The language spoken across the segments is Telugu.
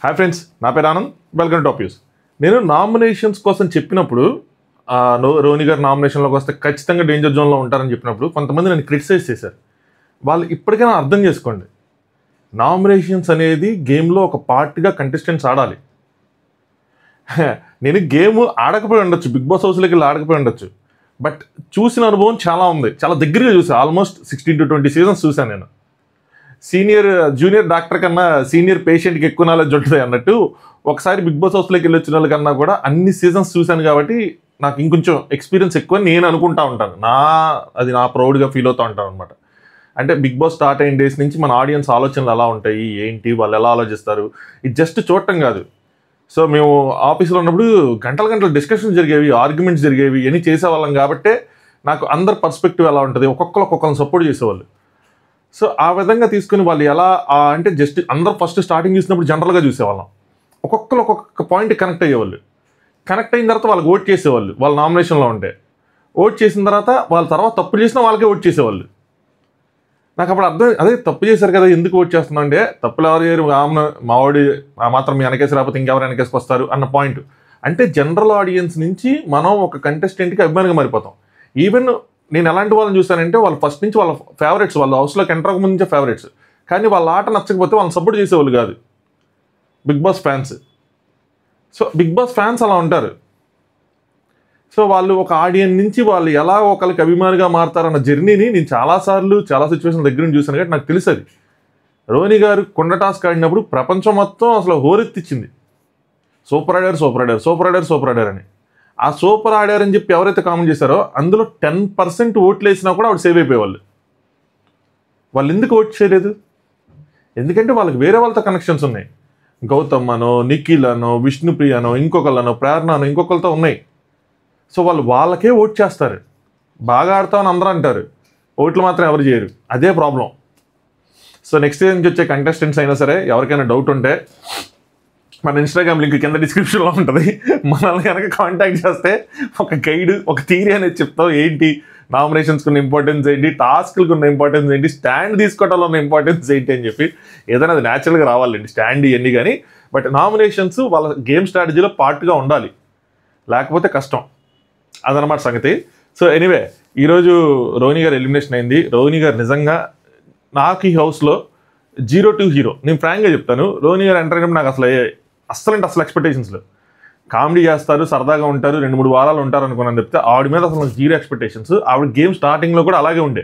హాయ్ ఫ్రెండ్స్, నా పేరు Anand. Welcome to top news. నేను నామినేషన్స్ కోసం చెప్పినప్పుడు రోని గారు నామినేషన్లోకి వస్తే ఖచ్చితంగా డేంజర్ జోన్లో ఉంటారని చెప్పినప్పుడు కొంతమంది నన్ను క్రిటిసైజ్ చేశారు. వాళ్ళు ఇప్పటికైనా అర్థం చేసుకోండి, నామినేషన్స్ అనేది గేమ్లో ఒక పార్ట్గా కంటెస్టెంట్స్ ఆడాలి. నేను గేమ్ ఆడకపోయి ఉండొచ్చు, బిగ్ బాస్ హౌస్లోకి వెళ్ళి ఆడకపోయి ఉండొచ్చు, బట్ చూసిన అనుభవం చాలా ఉంది. చాలా దగ్గరగా చూసాను. ఆల్మోస్ట్ 16 to 20 సీజన్స్ చూశాను నేను. జూనియర్ డాక్టర్ కన్నా సీనియర్ పేషెంట్కి ఎక్కువ నాలెడ్జ్ ఉంటుంది అన్నట్టు ఒకసారి బిగ్ బాస్ హౌస్లోకి వెళ్ళి వచ్చిన వాళ్ళకన్నా కూడా అన్ని సీజన్స్ చూశాను కాబట్టి నాకు ఇంకొంచెం ఎక్స్పీరియన్స్ ఎక్కువ నేను అనుకుంటా ఉంటాను. అది నా ప్రౌడ్గా ఫీల్ అవుతూ ఉంటాను అనమాట. అంటే బిగ్ బాస్ స్టార్ట్ అయిన డేస్ నుంచి మన ఆడియన్స్ ఆలోచనలు ఎలా ఉంటాయి, ఏంటి, వాళ్ళు ఎలా ఆలోచిస్తారు, ఇది జస్ట్ చూడటం కాదు. సో మేము ఆఫీస్లో ఉన్నప్పుడు గంటల డిస్కషన్స్ జరిగేవి, ఆర్గ్యుమెంట్స్ జరిగేవి, ఇవన్నీ చేసేవాళ్ళం కాబట్టే నాకు అందరి పర్స్పెక్టివ్ ఎలా ఉంటుంది, ఒక్కొక్కరిని సపోర్ట్ చేసేవాళ్ళు. సో ఆ విధంగా తీసుకుని వాళ్ళు ఎలా అంటే జస్ట్ అందరూ ఫస్ట్ స్టార్టింగ్ చూసినప్పుడు జనరల్గా చూసేవాళ్ళం. ఒక్కొక్క పాయింట్ కనెక్ట్ అయ్యేవాళ్ళు. కనెక్ట్ అయిన తర్వాత వాళ్ళకి ఓట్ చేసేవాళ్ళు. వాళ్ళ నామినేషన్లో ఉంటే ఓట్ చేసిన తర్వాత వాళ్ళ తర్వాత తప్పు చేసినా వాళ్ళకే ఓట్ చేసేవాళ్ళు. నాకు అప్పుడు అర్థం, అదే తప్పు చేశారు కదా, ఎందుకు ఓట్ చేస్తున్నాం అంటే తప్పులు ఎవరు చేయరు, మావాడి మాత్రం మీ వెనకేసి రాకపోతే ఇంకెవరు వెనకేసుకు వస్తారు అన్న పాయింట్. అంటే జనరల్ ఆడియన్స్ నుంచి మనం ఒక కంటెస్టెంట్కి అభిమానిగా మారిపోతాం. ఈవెన్ నేను ఎలాంటి వాళ్ళని చూశానంటే వాళ్ళు ఫస్ట్ నుంచి వాళ్ళ ఫేవరెట్స్, వాళ్ళ హౌస్లోకి ఎంటర్ అవ్వక ముందు నుంచే ఫేవరెట్స్, కానీ వాళ్ళ ఆట నచ్చకపోతే వాళ్ళని సపోర్ట్ చేసేవాళ్ళు కాదు Bigg Boss fans. So Bigg Boss fans అలా ఉంటారు. సో వాళ్ళు ఒక ఆడియన్స్ నుంచి వాళ్ళు ఎలా ఒకరికి అభిమానిగా మారుతారన్న జర్నీని నేను చాలా సిచ్యువేషన్ దగ్గర నుంచి చూశాను కాబట్టి నాకు తెలుస్తుంది. రోని గారు కుండ టాస్క్ ఆడినప్పుడు ప్రపంచం మొత్తం అసలు హోరెత్తిచ్చింది, సూపర్ ఆడారు అని. ఆ సూపర్ ఆడారని చెప్పి ఎవరైతే కామెంట్ చేశారో అందులో 10% ఓట్లు వేసినా కూడా ఆవిడ సేవ్ అయిపోయేవాళ్ళు. వాళ్ళు ఎందుకు ఓట్ చేయలేదు? ఎందుకంటే వాళ్ళకి వేరే వాళ్ళతో కనెక్షన్స్ ఉన్నాయి. గౌతమ్ అనో, నిఖిల్ అనో, విష్ణుప్రియ అనో, ఇంకొకళ్ళనో, ప్రేరణ అనో, ఇంకొకరితో ఉన్నాయి. సో వాళ్ళకే ఓట్ చేస్తారు. బాగా ఆడతామని అందరూ అంటారు, ఓట్లు మాత్రం ఎవరు చేయరు. అదే ప్రాబ్లం. సో నెక్స్ట్ నుంచి వచ్చే కంటెస్టెంట్స్ అయినా సరే ఎవరికైనా డౌట్ ఉంటే మన ఇన్స్టాగ్రామ్ లింక్ కింద డిస్క్రిప్షన్లో ఉంటుంది. మనల్ని కనుక కాంటాక్ట్ చేస్తే ఒక గైడ్, ఒక థియరీ అనేది చెప్తాం. ఏంటి నామినేషన్స్కి ఉన్న ఇంపార్టెన్స్ ఏంటి, టాస్క్లకు ఉన్న ఇంపార్టెన్స్ ఏంటి, స్టాండ్ తీసుకోవడంలో ఉన్న ఇంపార్టెన్స్ ఏంటి అని చెప్పి. ఏదైనా అది న్యాచురల్గా రావాలండి స్టాండ్ ఇవన్నీ, కానీ బట్ నామినేషన్స్ వాళ్ళ గేమ్ స్ట్రాటజీలో పార్ట్గా ఉండాలి, లేకపోతే కష్టం. అదనమాట సంగతి. సో ఎనీవే, ఈరోజు రోని గారు ఎలిమినేషన్ అయింది. రోని గారు నిజంగా నాకు ఈ హౌస్లో 0 to hero. నేను ఫ్రాంక్గా చెప్తాను, రోని గారు ఎంటర్ అయినప్పుడు నాకు అసలు ఎక్స్పెక్టేషన్స్ లేవు. కామెడీ చేస్తారు, సరదాగా ఉంటారు, 2-3 వారాలు ఉంటారు అనుకున్నాను చెప్తే ఆవిడ మీద అసలు 0 ఎక్స్పెక్టేషన్స్. ఆవిడ గేమ్ స్టార్టింగ్లో కూడా అలాగే ఉండే,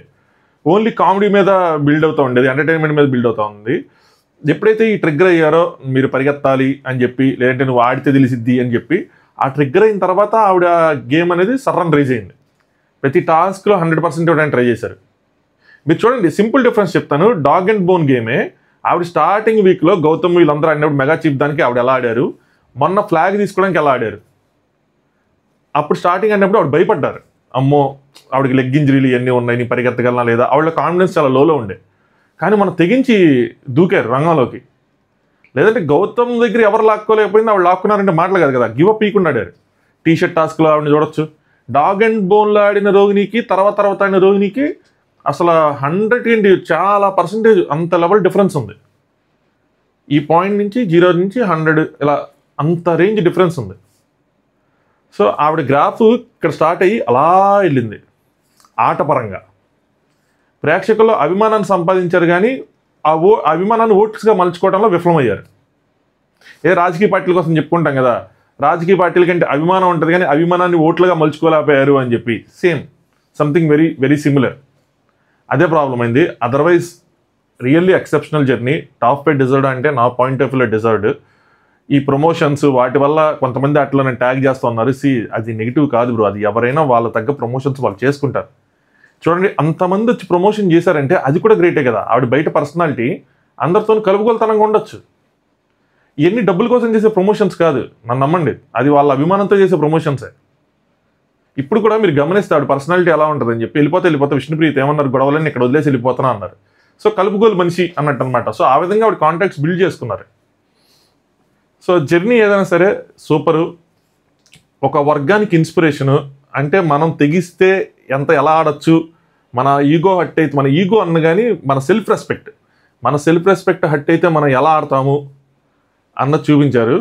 ఓన్లీ కామెడీ మీద బిల్డ్ అవుతూ ఉండేది, ఎంటర్టైన్మెంట్ మీద బిల్డ్ అవుతూ ఉంది. ఎప్పుడైతే ఈ ట్రిగ్గర్ అయ్యారో మీరు పరిగెత్తాలి అని చెప్పి, లేదంటే నువ్వు ఆడితే తెలిసిద్ది అని చెప్పి, ఆ ట్రిగ్గర్ అయిన తర్వాత ఆవిడ గేమ్ అనేది సర్రన్ రైజ్ అయింది. ప్రతి టాస్క్లో 100% ఇవ్వడానికి ట్రై చేశారు. మీరు చూడండి, సింపుల్ డిఫరెన్స్ చెప్తాను. డాగ్ అండ్ బోన్ గేమే ఆవిడ స్టార్టింగ్ వీక్లో గౌతమ్ వీళ్ళందరూ ఆడినప్పుడు మెగా చీఫ్ దానికి ఆవిడ ఎలా ఆడారు, మొన్న ఫ్లాగ్ తీసుకోవడానికి ఎలా ఆడారు. అప్పుడు స్టార్టింగ్ అయినప్పుడు ఆవిడ భయపడ్డారు, అమ్మో ఆవిడకి లెగ్ ఇంజరీలు ఇవన్నీ ఉన్నాయి, నీ పరిగెత్తగలనా లేదా, ఆవిడ కాన్ఫిడెన్స్ చాలా లోలో ఉండే. కానీ మనం తెగించి దూకారు రంగంలోకి. లేదంటే గౌతమ్ దగ్గర ఎవరు లాక్కోలేకపోయింది, ఆవిడ లాక్కున్నారంటే మాటలు కాదు కదా, గివ్ అప్ పీకుండా ఆడారు. టీషర్ట్ టాస్క్లో ఆవిడని చూడొచ్చు. డాగ్ అండ్ బోన్లో ఆడిన రోహిణికి తర్వాత ఆడిన రోహిణికి అసలు 100 చాలా % అంత లెవెల్ డిఫరెన్స్ ఉంది. ఈ పాయింట్ నుంచి 0 నుంచి 100 ఇలా అంత రేంజ్ డిఫరెన్స్ ఉంది. సో ఆవిడ గ్రాఫ్ ఇక్కడ స్టార్ట్ అయ్యి అలా వెళ్ళింది. ఆటపరంగా ప్రేక్షకుల్లో అభిమానాన్ని సంపాదించారు, కానీ ఆ అభిమానాన్ని ఓట్స్గా మలుచుకోవడంలో విఫలమయ్యారు. రాజకీయ పార్టీల కోసం చెప్పుకుంటాం కదా, రాజకీయ పార్టీల కంటే అభిమానం ఉంటుంది కానీ అభిమానాన్ని ఓట్లుగా మలుచుకోలేకపోయారు అని చెప్పి. Same something very very similar. అదే ప్రాబ్లం అయింది. Otherwise really exceptional journey. Top 5 deserved అంటే నా పాయింట్ ఆఫ్ వ్యూలో డిజర్వ్డ్. ఈ ప్రమోషన్స్ వాటి వల్ల కొంతమంది అట్లా నేను ట్యాగ్ చేస్తున్నారు. అది నెగిటివ్ కాదు బ్రో, అది ఎవరైనా వాళ్ళ తగ్గ ప్రమోషన్స్ వాళ్ళు చేసుకుంటారు. చూడండి, అంతమంది వచ్చి ప్రమోషన్ చేశారంటే అది కూడా గ్రేటే కదా. ఆవిడ బయట పర్సనాలిటీ అందరితో కలుపుకొలతనంగా ఉండొచ్చు. ఇవన్నీ డబ్బుల కోసం చేసే ప్రమోషన్స్ కాదు, నన్ను నమ్మండి, అది వాళ్ళ అభిమానంతో చేసే ప్రమోషన్సే. ఇప్పుడు కూడా మీరు గమనిస్తే ఆవిడ పర్సనాలిటీ ఎలా ఉంటుందని చెప్పి వెళ్ళిపోతే విష్ణుప్రీత్ ఏమన్నారు, గొడవలని ఇక్కడ వదిలేసి వెళ్ళిపోతున్నా అన్నారు. సో కలుపుగోలు మనిషి అన్నట్టు అనమాట. సో ఆ విధంగా ఆవిడ కాంటాక్ట్స్ బిల్డ్ చేసుకున్నారు. సో జర్నీ ఏదైనా సరే సూపరు. ఒక వర్గానికి ఇన్స్పిరేషను. అంటే మనం తెగిస్తే ఎలా ఆడచ్చు, మన ఈగో హట్ అయితే, మన ఈగో అన్న కానీ మన సెల్ఫ్ రెస్పెక్ట్ హట్ అయితే మనం ఎలా ఆడతాము అన్నది చూపించారు.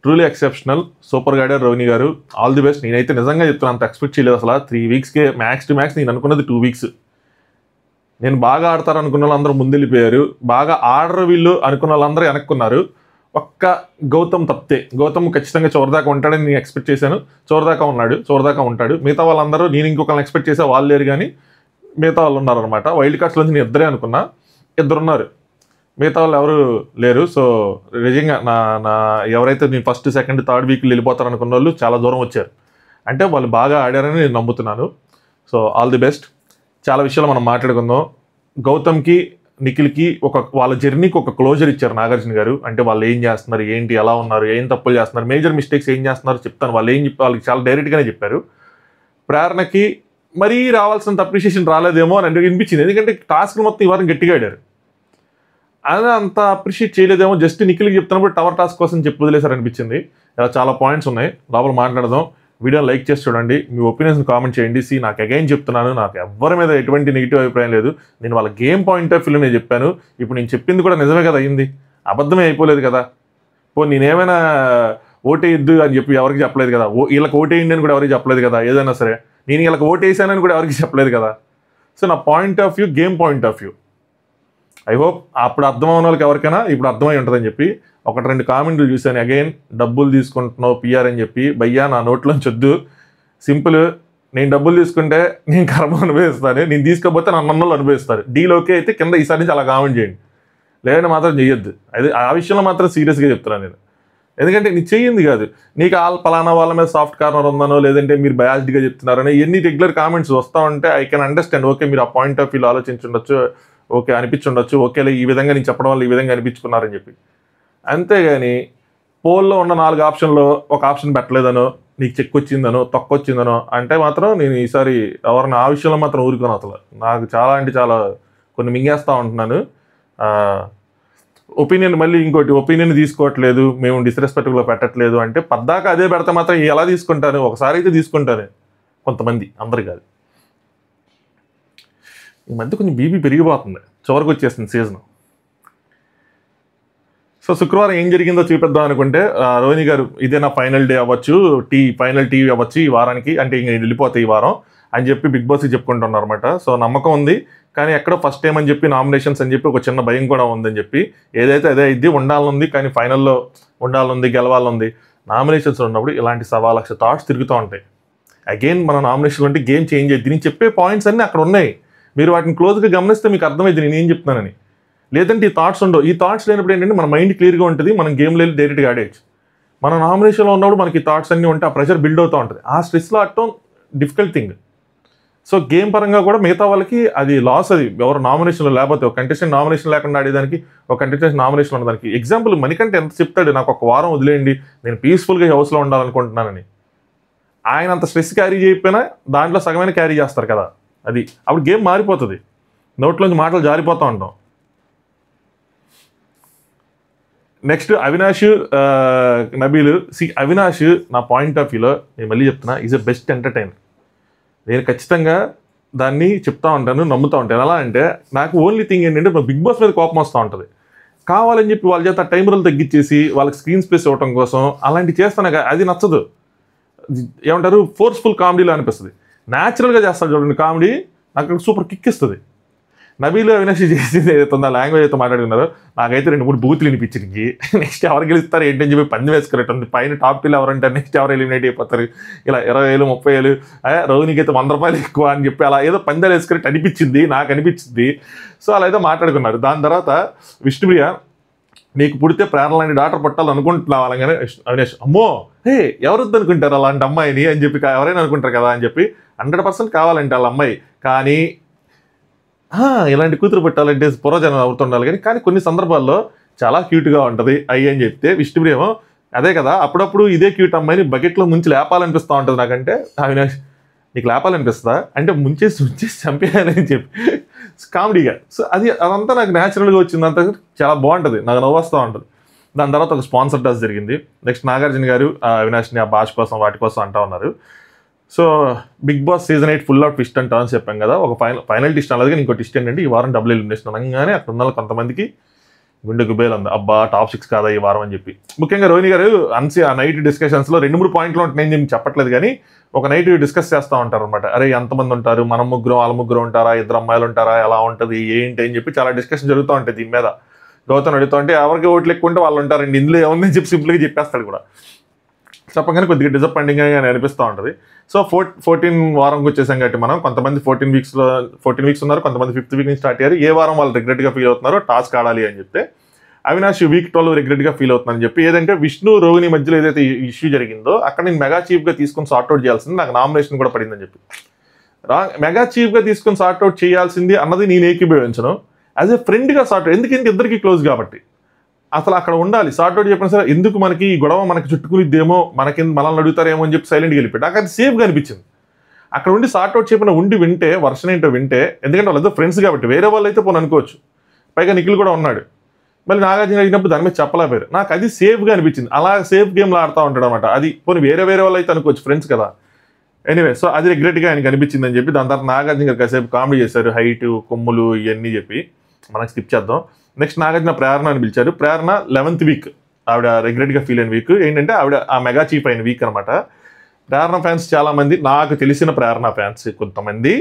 ట్రూలీ ఎక్సెప్షనల్, సూపర్గా ఆడారు రోహిణి గారు. All the best. నేనైతే నిజంగా చెప్తున్నాను, అంత ఎక్స్పెక్ట్ చేయలేదు అసలు. 3 వీక్స్కే మ్యాక్స్ టు మ్యాక్స్ నేను అనుకున్నది 2 వీక్స్. నేను బాగా ఆడతారు అనుకున్న వాళ్ళందరూ ముందెళ్ళిపోయారు, బాగా ఆడరు వీళ్ళు అనుకున్న వాళ్ళందరూ వెనక్కున్నారు. ఒక్క గౌతమ్ తప్పితే, గౌతమ్ ఖచ్చితంగా చివరిదాకా ఉంటాడని నేను ఎక్స్పెక్ట్ చేశాను. చివరిదాకా ఉంటాడు. మిగతా వాళ్ళందరూ నేను ఇంకొకరిని ఎక్స్పెక్ట్ చేసే వాళ్ళు లేరు, కానీ మిగతా వాళ్ళు ఉన్నారనమాట. వైల్డ్ కార్డ్స్లో నేను ఇద్దరే అనుకున్నా, ఇద్దరున్నారు, మిగతా వాళ్ళు ఎవరు లేరు. సో నిజంగా నా ఎవరైతే నేను ఫస్ట్ సెకండ్ థర్డ్ వీక్లు వెళ్ళిపోతారు అనుకున్న వాళ్ళు చాలా దూరం వచ్చారు. అంటే వాళ్ళు బాగా ఆడారని నేను నమ్ముతున్నాను. So all the best. చాలా విషయాలు మనం మాట్లాడుకుందాం. గౌతమ్కి నిఖిల్కి వాళ్ళ జర్నీకి ఒక క్లోజర్ ఇచ్చారు నాగార్జున గారు. అంటే వాళ్ళు ఏం చేస్తున్నారు, ఏంటి, ఎలా ఉన్నారు, ఏం తప్పులు చేస్తున్నారు, మేజర్ మిస్టేక్స్ ఏం చేస్తున్నారు చెప్తాను. వాళ్ళు ఏం చెప్పి వాళ్ళకి చాలా డైరెక్ట్గానే చెప్పారు. ప్రేరణకి మరీ రావాల్సినంత అప్రిషియేషన్ రాలేదేమో అని అనిపించింది. ఎందుకంటే టాస్క్ మొత్తం ఈ వారం గట్టిగా ఆడారు, అదే అంత అప్రిషియేట్ చేయలేదేమో. జస్ట్ నిఖిల్కి చెప్తున్నప్పుడు టవర్ టాస్క్ కోసం చెప్పి వదిలేసారు అనిపించింది. ఇలా చాలా పాయింట్స్ ఉన్నాయి, లోపల మాట్లాడదాం. వీడియోని లైక్ చేసి చూడండి, మీ ఒపీనియన్స్ కామెంట్ చేయండి. నాకు అగైన్ చెప్తున్నాను, నాకు ఎవరి మీద ఎటువంటి నెగిటివ్ అభిప్రాయం లేదు. నేను వాళ్ళ గేమ్ పాయింట్ ఆఫ్ వ్యూలో నేను చెప్పాను. ఇప్పుడు నేను చెప్పింది కూడా నిజమే కదా అయింది, అబద్ధమే అయిపోలేదు కదా. నేనేమైనా ఓటేయద్దు అని చెప్పి ఎవరికి చెప్పలేదు కదా, వీళ్ళకి ఓటేయండి అని కూడా ఎవరికి చెప్పలేదు కదా. ఏదైనా సరే నేను వీళ్ళకి ఓటేసానని కూడా ఎవరికి చెప్పలేదు కదా. సో నా point of view game point of view. I hope అప్పుడు అర్థమవున వాళ్ళకి ఎవరికైనా ఇప్పుడు అర్థమై ఉంటుందని చెప్పి 1-2 కామెంట్లు చూశాను. అగైన్ డబ్బులు తీసుకుంటున్నావు పిఆర్ అని చెప్పి, భయ్యా నా నోట్లోంచి వద్దు. సింపుల్, నేను డబ్బులు తీసుకుంటే నేను కర్మ అనుభవిస్తాను, నేను తీసుకోకపోతే నా నన్నులు అనుభవిస్తారు. డీల్ ఓకే అయితే కింద ఈసారి నుంచి అలా కామెంట్ చేయండి, లేదంటే మాత్రం చేయొద్దు. అది ఆ విషయంలో మాత్రం సీరియస్గా చెప్తున్నాను నేను. ఎందుకంటే నీకు చెయ్యింది కాదు, నీకు పలానా వాళ్ళ మీద సాఫ్ట్ కార్నర్ ఉందనో, లేదంటే మీరు బయాస్డ్గా చెప్తున్నారని ఎన్ని రెగ్యులర్ కామెంట్స్ వస్తూ ఉంటే ఐ కెన్ అండర్స్టాండ్. ఓకే మీరు ఆ పాయింట్ ఆఫ్ వ్యూలో ఆలోచించుండొచ్చు, ఓకే అనిపించుండొచ్చు, ఓకేలే ఈ విధంగా నేను చెప్పడం వల్ల ఈ విధంగా అనిపించుకున్నారని చెప్పి. అంతేగాని పోల్లో ఉన్న 4 ఆప్షన్లో ఒక ఆప్షన్ పెట్టలేదనో, నీకు చెక్ వచ్చిందనో, తక్కువ వచ్చిందనో అంటే మాత్రం నేను ఈసారి ఎవరిని ఆ విషయంలో మాత్రం ఊరుకోను. అసలు నాకు చాలా అంటే చాలా కొన్ని మింగేస్తూ ఉంటున్నాను. ఒపీనియన్ మళ్ళీ ఇంకోటి ఒపీనియన్ తీసుకోవట్లేదు, మేము డిస్రెస్పెక్ట్గా పెట్టట్లేదు అంటే పద్దాక అదే పెడితే మాత్రం ఎలా తీసుకుంటాను? ఒకసారి అయితే తీసుకుంటాను, కొంతమంది, అందరు కాదు. ఈ మధ్య కొంచెం బీపీ పెరిగిపోతుంది, చివరికి వచ్చేస్తుంది సీజన్. సో శుక్రవారం ఏం జరిగిందో చూపిద్దాం అనుకుంటే రోహిణి గారు ఇదే నా ఫైనల్ డే అవ్వచ్చు, ఫైనల్ టీవీ అవ్వచ్చు ఈ వారానికి, అంటే ఇంక వెళ్ళిపోతాయి ఈ వారం అని చెప్పి బిగ్ బాస్కి చెప్పుకుంటున్నారు అనమాట. సో నమ్మకం ఉంది, కానీ ఎక్కడో ఫస్ట్ టైం అని చెప్పి నామినేషన్స్ అని చెప్పి ఒక చిన్న భయం కూడా ఉందని చెప్పి, ఏదైతే అదే ఇది ఉండాలనుంది, కానీ ఫైనల్లో ఉండాలనుంది, గెలవాలనుంది. నామినేషన్స్ ఉన్నప్పుడు ఇలాంటి 1,00,000 థాట్స్ తిరుగుతూ ఉంటాయి. అగైన్ మన నామినేషన్లు అంటే గేమ్ చేంజ్ అయ్యింది. నేను చెప్పే పాయింట్స్ అన్నీ అక్కడ ఉన్నాయి, మీరు వాటిని క్లోజ్గా గమనిస్తే మీకు అర్థమైంది నేను ఏం చెప్తున్నానని. లేదంటే ఈ థాట్స్ ఉండవు. ఈ థాట్స్ లేనప్పుడు ఏంటంటే మన మైండ్ క్లియర్గా ఉంటుంది, మనం గేమ్లో వెళ్ళి డైరెక్ట్గా ఆడేయచ్చు. మన నామినేషన్లో ఉన్నప్పుడు మనకి థాట్స్ అన్నీ ఉంటే ఆ ప్రెషర్ బిల్డ్ అవుతూ ఉంటుంది, ఆ స్ట్రెస్లో ఆడటం డిఫికల్ట్ థింగ్. సో గేమ్ పరంగా కూడా మిగతా వాళ్ళకి అది లాస్. అది ఎవరు నామినేషన్లో లేకపోతే, ఒక కంటెస్టెంట్ నామినేషన్ లేకుండా ఆడేదానికి, ఒక కంటెస్టెంట్ నామినేషన్ ఉన్నదానికి. ఎగ్జాంపుల్ మణికంఠ ఎంత చెప్తాడు, నాకు ఒక వారం వదిలేయండి నేను పీస్ఫుల్గా హౌస్లో ఉండాలనుకుంటున్నానని. ఆయన అంత స్ట్రెస్ క్యారీ చేయకపోయినా దాంట్లో సగమైన క్యారీ చేస్తారు కదా, అది అప్పుడు గేమ్ మారిపోతుంది, నోట్లోంచి మాటలు జారిపోతూ ఉంటాం. నెక్స్ట్ అవినాష్, నబీల్. అవినాష్ నా పాయింట్ ఆఫ్ వ్యూలో నేను మళ్ళీ చెప్తున్నా, ఈజ్ ఎ బెస్ట్ ఎంటర్టైనర్. నేను ఖచ్చితంగా దాన్ని చెప్తా ఉంటాను, నమ్ముతూ ఉంటాను. ఎలా అంటే నాకు ఓన్లీ థింగ్ ఏంటంటే బిగ్ బాస్ మీద కోపం వస్తూ ఉంటుంది. కావాలని చెప్పి వాళ్ళ చేత టైం రూల్ తగ్గించేసి వాళ్ళకి స్క్రీన్ స్పేస్ ఇవ్వడం కోసం అలాంటివి చేస్తాను, అది నచ్చదు. ఏమంటారు, ఫోర్స్ఫుల్ కామెడీలో అనిపిస్తుంది. న్యాచురల్గా చేస్తాడు చూడండి కామెడీ, నాకు సూపర్ కిక్ ఇస్తుంది. నబీలు అవినాష్ చేసింది ఏదైతే ఉందో, లాంగ్వేజ్ అయితే మాట్లాడుకున్నారో నాకైతే 2-3 బూతులు వినిపించింది. నెక్స్ట్ ఎవరు గెలుస్తారు ఏంటని చెప్పి పంది వేసుకున్నట్టుంది. పైన టాప్ 2 ఎవరంటారు, నెక్స్ట్ ఎవరు ఎలిమినేట్ అయిపోతారు, ఇలా 20,000 30,000, రోహిణికి అయితే 100 రూపాయలు ఎక్కువ అని చెప్పి అలా ఏదో పందాలు వేసుకున్నట్టు అనిపించింది, నాకు అనిపించింది. సో అలా అయితే మాట్లాడుకున్నారు. దాని తర్వాత విష్ణుప్రియ, నీకు పుడితే ప్రేరణ లాంటి డాక్టర్ పట్టాలి అనుకుంటున్నావు అనగానే అవినాష్, అమ్మో ఎవరు వద్దనుకుంటారు అలాంటి అమ్మాయిని అని చెప్పి, ఎవరైనా అనుకుంటారు కదా అని చెప్పి, 100% కావాలంటే వాళ్ళ అమ్మాయి. కానీ ఇలాంటి కూతురు పెట్టాలంటే పూర్వజనం అవుతుండాలి. కానీ కొన్ని సందర్భాల్లో చాలా క్యూట్గా ఉంటుంది అయ్యి అని చెప్తే, విష్ణుప్రియమో అదే కదా అప్పుడప్పుడు ఇదే క్యూట్ అమ్మాయిని బకెట్లో ముంచి లేపాలనిపిస్తూ ఉంటుంది నాకంటే. అవినాష్ నీకు లేపాలనిపిస్తుందా అంటే ముంచేసి చంపేయాలని చెప్పి కామెడీగా. సో అదంతా నాకు న్యాచురల్గా వచ్చిందంతా చాలా బాగుంటుంది, నాకు నవ్వొస్తూ ఉంటుంది. దాని తర్వాత ఒక స్పాన్సర్ టాస్ జరిగింది. నెక్స్ట్ నాగార్జున గారు అవినాష్ని ఆ భాష కోసం వాటి కోసం అంటూ ఉన్నారు. So Bigg Boss season 8 full of twist and turns చెప్పాం కదా, ఒక ఫైనల్ ట్విస్ట్ అలాగే ఇంకో ట్విస్ట్ ఏంటంటే ఈ వారం డబుల్ ఎలిమినేషన్ అనగానే అక్కడ ఉన్న కొంతమందికి గుండె గుబేలు ఉంది, అబ్బా టాప్ 6 కాదా ఈ వారం అని చెప్పి. ముఖ్యంగా రోహిణి గారు ఆ నైట్ డిస్కషన్స్లో 2-3 పాయింట్లు ఉంటాయి, నేను చెప్పట్లేదు కానీ ఒక నైట్ డిస్కస్ చేస్తూ ఉంటారు అనమాట. అరే ఎంతమంది ఉంటారు, మనం ముగ్గురు వాళ్ళ ముగ్గురు ఉంటారా, 2 అమ్మాయిలు ఉంటారా, ఎలా ఉంటుంది ఏంటి అని చెప్పి చాలా డిస్కషన్ జరుగుతూ ఉంటాయి దీని మీద. గౌతమ్ అడుగుతూ ఉంటే ఎవరికి ఓట్లు ఎక్కువ ఉంటే వాళ్ళు ఉంటారండి, ఇందులో ఏముందని చెప్పి సింపుల్గా చెప్పేస్తాడు కూడా. చెప్పగానే కొద్దిగా డిసప్పాయింటింగ్ అని అనిపిస్తూ ఉంటుంది. సో 14 వారంకి వచ్చేసాం కాబట్టి మనం కొంతమంది 14 వీక్స్ ఉన్నారు, కొంతమంది 5th వీక్ నుంచి స్టార్ట్ అయ్యారు. ఏ వారం వాళ్ళు రిగ్రెట్గా ఫీల్ అవుతున్నారో టాస్క్ ఆడాలి అని చెప్తే అవినాష్ వీక్ 12 రిగ్రెట్గా ఫీల్ అవుతుందని చెప్పి, ఏదంటే విష్ణు రోహిణి మధ్యలో ఏదైతే ఇష్యూ జరిగిందో అక్కడ నేను మెగా చీఫ్గా తీసుకొని సార్ట్అవుట్ చేయాల్సింది, నాకు నామినేషన్ కూడా పడిందని చెప్పి. మెగా చీఫ్గా తీసుకొని సార్ట్అవుట్ చేయాల్సింది అన్నది నేను ఏకీభవించను. యాజ్ ఏ ఫ్రెండ్గా సార్ట్అవుట్, ఎందుకంటే ఇద్దరికి క్లోజ్ కాబట్టి అసలు అక్కడ ఉండాలి. సార్ట్అవుట్ చెప్పిన సరే ఎందుకు మనకి ఈ గొడవ మనకి చుట్టుకునిద్దేమో, మనల్ని అడుగుతారేమో అని చెప్పి సైలెంట్గా వెళ్ళిపోయాడు. నాకు అది సేఫ్గా అనిపించింది. అక్కడ ఉండి సార్ట్అవుట్ చెప్పిన వింటే వర్షన్ ఏంటో వింటే, ఎందుకంటే వాళ్ళతో ఫ్రెండ్స్ కాబట్టి, వేరే వాళ్ళు అయితే పోనీ అనుకోవచ్చు, పైగా నిఖిల్ కూడా ఉన్నాడు, మళ్ళీ నాగార్జున అడిగినప్పుడు దాని మీద చెప్పలేకపోయారు. నాకు అది సేఫ్గా అనిపించింది. అలా సేఫ్ గేమ్లో ఆడుతూ ఉంటాడు అనమాట. అది పోనీ వేరే వాళ్ళు అయితే అనుకోవచ్చు, ఫ్రెండ్స్ కదా. ఎనీవే, సో అది రిగ్రెట్గా ఆయనకి అనిపించింది అని చెప్పి దాని తర్వాత నాగార్జున గారు కాసేపు కామెడీ చేశారు, హైట్ కొమ్ములు ఇవన్నీ చెప్పి. మనకు స్కిప్ చేద్దాం. నెక్స్ట్ నాగార్జున ప్రేరణ అని పిలిచారు. ప్రేరణ 11th వీక్ ఆవిడ రిగ్రెట్గా ఫీల్ అయిన వీక్ ఏంటంటే ఆవిడ ఆ మెగా చీఫ్ అయిన వీక్ అనమాట. ప్రేరణ ఫ్యాన్స్ చాలామంది, నాకు తెలిసిన ప్రేరణ ఫ్యాన్స్ కొంతమంది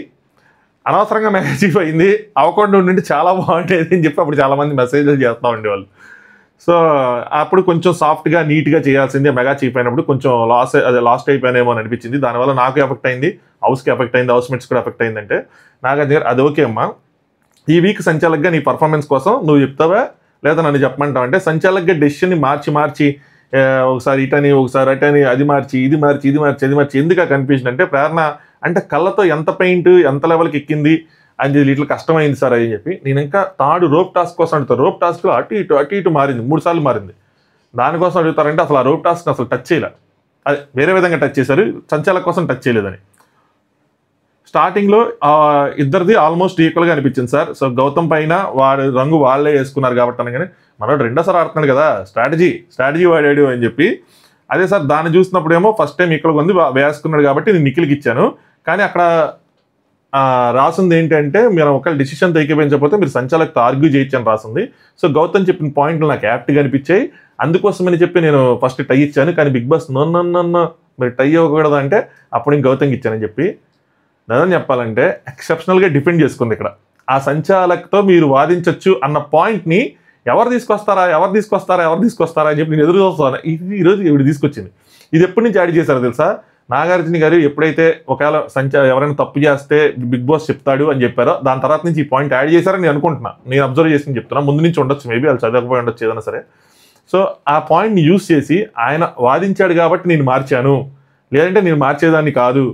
అనవసరంగా మెగా చీఫ్ అయింది, అవకుండా ఉండి చాలా బాగుంటుంది అని చెప్పి అప్పుడు చాలామంది మెసేజ్లు చేస్తూ ఉండేవాళ్ళు. సో అప్పుడు కొంచెం సాఫ్ట్గా నీట్గా చేయాల్సింది, మెగా చీఫ్ అయినప్పుడు కొంచెం లాస్ట్ అయిపోయానేమో అని అనిపించింది. దానివల్ల నాకు ఎఫెక్ట్ అయింది, హౌస్కి ఎఫెక్ట్ అయింది, హౌస్ మేట్స్ కూడా ఎఫెక్ట్ అయిందంటే నాగార్జున అది ఓకే అమ్మా, ఈ వీక్ సంచాలకుగా నీ పర్ఫార్మెన్స్ కోసం నువ్వు చెప్తావా లేదా నన్ను చెప్పమంటావు అంటే, సంచాలకుగా డెసిషన్ని మార్చి ఒకసారి ఇటని ఒకసారి అటని, అది మార్చి ఇది మార్చి ఎందుకు ఆ కన్ఫ్యూజన్ అంటే, ప్రేరణ అంటే కళ్ళతో ఎంత పెయింట్ ఎంత లెవెల్కి ఎక్కింది అని ఇట్లా కష్టమైంది సార్ అని చెప్పి. నేను ఇంకా థర్డ్ రోప్ టాస్క్ కోసం అడుగుతాను. రోప్ టాస్క్లో అటు ఇటు మారింది, 3 సార్లు మారింది. దానికోసం అడుగుతారంటే అసలు ఆ రోప్ టాస్క్ అసలు టచ్ చేయలే, అది వేరే విధంగా టచ్ చేశారు, సంచాలక కోసం టచ్ చేయలేదని. స్టార్టింగ్లో ఇద్దరిది ఆల్మోస్ట్ ఈక్వల్గా అనిపించింది సార్. సో గౌతమ్ పైన వాడు రంగు వాళ్ళే వేసుకున్నారు కాబట్టి అనగానే, మనోడు రెండోసారి ఆడుతున్నాడు కదా, స్ట్రాటజీ వాడాడు అని చెప్పి. అదే సార్ దాన్ని చూసినప్పుడేమో ఫస్ట్ టైం ఇక్కడ ఉంది వేసుకున్నాడు కాబట్టి నేను నిఖిల్కి ఇచ్చాను, కానీ అక్కడ రాసింది ఏంటంటే మీరు ఒకవేళ డిసిషన్ తగ్గిపోయించకపోతే మీరు సంచాలకుతో ఆర్గ్యూ చేయొచ్చని రాసింది. సో గౌతమ్ చెప్పిన పాయింట్లు నాకు యాప్ట్గా అనిపించాయి, అందుకోసమని చెప్పి నేను ఫస్ట్ టై ఇచ్చాను. కానీ బిగ్ బాస్ నన్ను మీరు టై ఇవ్వకూడదు అంటే అప్పుడు నేను గౌతమ్కి ఇచ్చానని చెప్పి. నిజం చెప్పాలంటే ఎక్సెప్షనల్గా డిఫెండ్ చేసుకుంది ఇక్కడ. ఆ సంచాలకుతో మీరు వాదించవచ్చు అన్న పాయింట్ని ఎవరు తీసుకొస్తారా అని చెప్పి నేను ఎదురు చూస్తాను. ఇది ఈరోజు ఇవి తీసుకొచ్చింది. ఇది ఎప్పటి నుంచి యాడ్ చేశారో తెలుసా, నాగార్జున గారు ఎప్పుడైతే ఒకవేళ ఎవరైనా తప్పు చేస్తే బిగ్ బాస్ చెప్తాడు అని చెప్పారో దాని తర్వాత నుంచి ఈ పాయింట్ యాడ్ చేశారని నేను అనుకుంటున్నా, నేను అబ్జర్వ్ చేసి చెప్తున్నా. ముందు నుంచి ఉండొచ్చు, మేబీ వాళ్ళు చదవకపోయి ఉండొచ్చు ఏదైనా సరే. సో ఆ పాయింట్ని యూజ్ చేసి ఆయన వాదించాడు కాబట్టి నేను మార్చాను, లేదంటే నేను మార్చేదాన్ని కాదు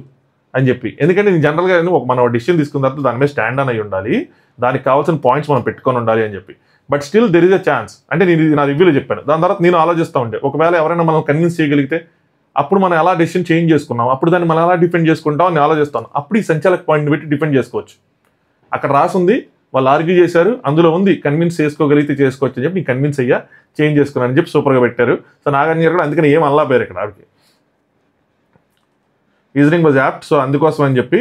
అని చెప్పి. ఎందుకంటే నేను జనరల్గా మనం డిసిషన్ తీసుకున్న తర్వాత దాని మీద స్టాండ్ అని అయి ఉండాలి, దానికి కావాల్సిన పాయింట్స్ మనం పెట్టుకొని ఉండాలి అని చెప్పి. But still there is a chance అంటే నేను ఇది నా రివ్యూలో చెప్పాను. దాని తర్వాత నేను ఆలోచిస్తూ ఉంటే ఒకవేళ ఎవరైనా మనం కన్విన్స్ చేయగలిగితే అప్పుడు మనం ఎలా డెసిషన్ చేంజ్ చేసుకున్నాం, అప్పుడు దాన్ని మనం ఎలా డిఫెండ్ చేసుకుంటాం అని ఆలోచిస్తాను. అప్పుడు ఈ సంచాలక పాయింట్ని పెట్టి డిఫెండ్ చేసుకోవచ్చు. అక్కడ రాసుంది, వాళ్ళు ఆర్గ్యూ చేశారు, అందులో ఉంది కన్విన్స్ చేసుకోగలిగితే చేసుకోవచ్చు అని చెప్పి నేను కన్విన్స్ అయ్యా, చేంజ్ చేసుకున్నాను అని చెప్పి సూపర్గా పెట్టారు. సో నాగార్జున గారు కూడా అందుకని ఏం అల్లా పేరు ఇక్కడ ఆవిడకి రీజనింగ్ వాజ్ యాప్ట్. సో అందుకోసం అని చెప్పి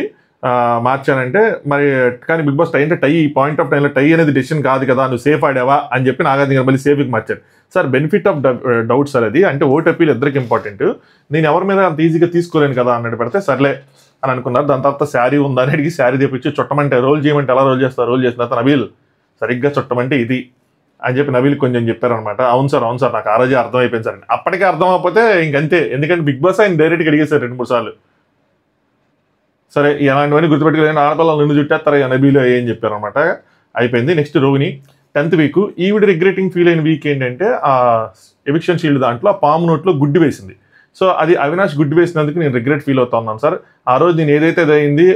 మార్చానంటే మరి. కానీ బిగ్ బాస్ టై అంటే టై, ఈ పాయింట్ ఆఫ్ టైంలో టై అనేది డెసిషన్ కాదు కదా, నువ్వు సేఫ్ ఆడావా అని చెప్పి నాగార్జున గారు మళ్ళీ సేఫ్కి మార్చారు. Sir benefit of doubt sir అది, అంటే ఓట్ అప్పీల్ ఇద్దరికి ఇంపార్టెంట్. నేను ఎవరి మీద అంత ఈజీగా తీసుకోలేను కదా అన్నట్టు పెడితే సర్లే అని అనుకున్నారు. దాని తర్వాత శారీ ఉందని అడిగి శారీ తెప్పించి చుట్టమంటే రోల్ చేయమంటే ఎలా రోల్ చేస్తారు, రోల్ చేసిన తర్వాత నవీల్ సరిగ్గా చుట్టమంటే ఇది అని చెప్పి నవీల్ కొంచెం చెప్పారనమాట. అవును సార్ నాకు ఆ రోజే అర్థమైపోయింది సార్. అప్పటికే అర్థం అయిపోతే ఇంకంతే, ఎందుకంటే బిగ్ బాస్ ఆయన డైరెక్ట్గా అడిగేశారు 2-3 సార్లు. సరే ఇలాంటివన్నీ గుర్తుపెట్టుకోలేని ఆడపిల్లలు నిన్ను చుట్టేస్తారు నబీలో ఏం చెప్పారు అనమాట. అయిపోయింది. Next Rohini 10th week. ఈవిడ రిగ్రెటింగ్ ఫీల్ అయిన వీక్ ఏంటంటే ఆ ఎవిక్షన్ షీల్డ్ దాంట్లో ఆ పాము నోట్లో గుడ్డు వేసింది. సో అది అవినాష్ గుడ్డు వేసినందుకు నేను రిగ్రెట్ ఫీల్ అవుతా ఉన్నాను సార్. ఆ రోజు నేను ఏదైతే అయింది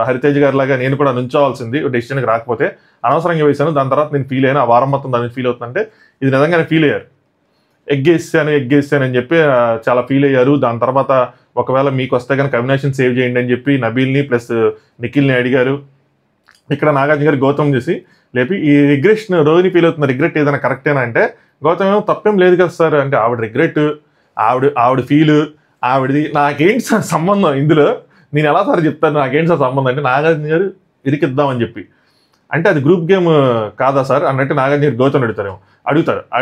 హరితేజ్ గారి లాగా నేను కూడా నుంచోవాల్సింది డెసిషన్కి రాకపోతే అనవసరంగా వేశాను. దాని తర్వాత నేను ఫీల్ అయ్యాను, ఆ వారం మొత్తం దాన్ని ఫీల్ అవుతుందంటే ఇది నిజంగానే ఫీల్ అయ్యారు. ఎగ్గేసాను అని చెప్పి చాలా ఫీల్ అయ్యారు. దాని తర్వాత ఒకవేళ మీకు వస్తే కనుక అవినాష్ని సేవ్ చేయండి అని చెప్పి నబీల్ని ప్లస్ నిఖిల్ని అడిగారు. ఇక్కడ నాగార్జున గారు గౌతమ్ చేసి లేపి ఈ రిగ్రెషన్ రోహిణి ఫీల్ అవుతున్న రిగ్రెట్ ఏదైనా కరెక్టేనా అంటే, గౌతమ్ ఏమో తప్పేం లేదు కదా సార్ అంటే, ఆవిడ రిగ్రెట్ ఆవిడ ఫీల్ ఆవిడది, నాకేంటి సార్ సంబంధం ఇందులో, నేను ఎలా సార్ చెప్తాను నాకేంటి సార్ సంబంధం అంటే నాగార్జున గారు ఇరికిద్దామని చెప్పి అంటే అది గ్రూప్ గేమ్ కాదా సార్ అన్నట్టు నాగార్జున గౌతమ్ అడుగుతారు.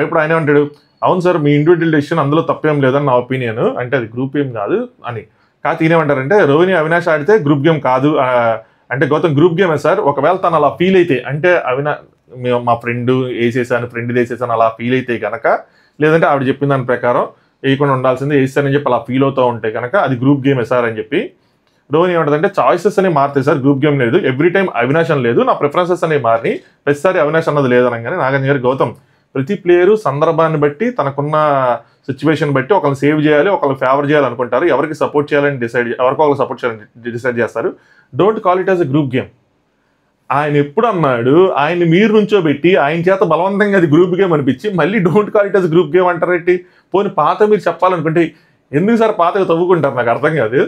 ఇప్పుడు ఆయన అంటాడు, అవును సార్ మీ ఇండివిజువల్ డెసిషన్ అందులో తప్పేం లేదని నా ఒపీనియన్, అంటే అది గ్రూప్ గేమ్ కాదు అని. కాకపోతే ఈయనేమంటారంటే రోహిణి అవినాష్ ఆడితే గ్రూప్ గేమ్ కాదు అంటే గౌతమ్ గ్రూప్ గేమే సార్, ఒకవేళ తను అలా ఫీల్ అయితే, అంటే మా ఫ్రెండ్ వేసేసాను అలా ఫీల్ అయితే కనుక, లేదంటే ఆవిడ చెప్పిన దాని ప్రకారం వేయకుండా ఉండాల్సింది వేసానని చెప్పి అలా ఫీల్ అవుతూ ఉంటే కనుక అది గ్రూప్ గేమే సార్ అని చెప్పి రోహిణి ఏమంటుందంటే చాయిసెస్ అనేవి మారుతాయి సార్, గ్రూప్ గేమ్ లేదు, ఎవ్రీ టైం అవినాష్ అని లేదు, నా ప్రిఫరెన్సెస్ అనేవి మారి ప్రతిసారి అవినాష్ అన్నది లేదనగానే నాగార్జున గారు గౌతమ్ ప్రతి ప్లేయరు సందర్భాన్ని బట్టి తనకున్న సిచ్యువేషన్ బట్టి ఒకరిని సేవ్ చేయాలి, ఒకరిని ఫేవర్ చేయాలనుకుంటారు, ఎవరికి సపోర్ట్ చేయాలని ఎవరికో ఒకరు సపోర్ట్ చేయాలని డిసైడ్ చేస్తారు. Don't call it as a group game. ఆయన ఎప్పుడు అన్నాడు, ఆయన్ని మీరు నుంచోబెట్టి ఆయన చేత బలవంతంగా అది గ్రూప్ గేమ్ అనిపించి మళ్ళీ don't call it as group game అంటారేంటి? పోనీ పాత మీరు చెప్పాలనుకుంటే ఎందుకు సార్ పాతగా తవ్వుకుంటారు, నాకు అర్థం కాదు.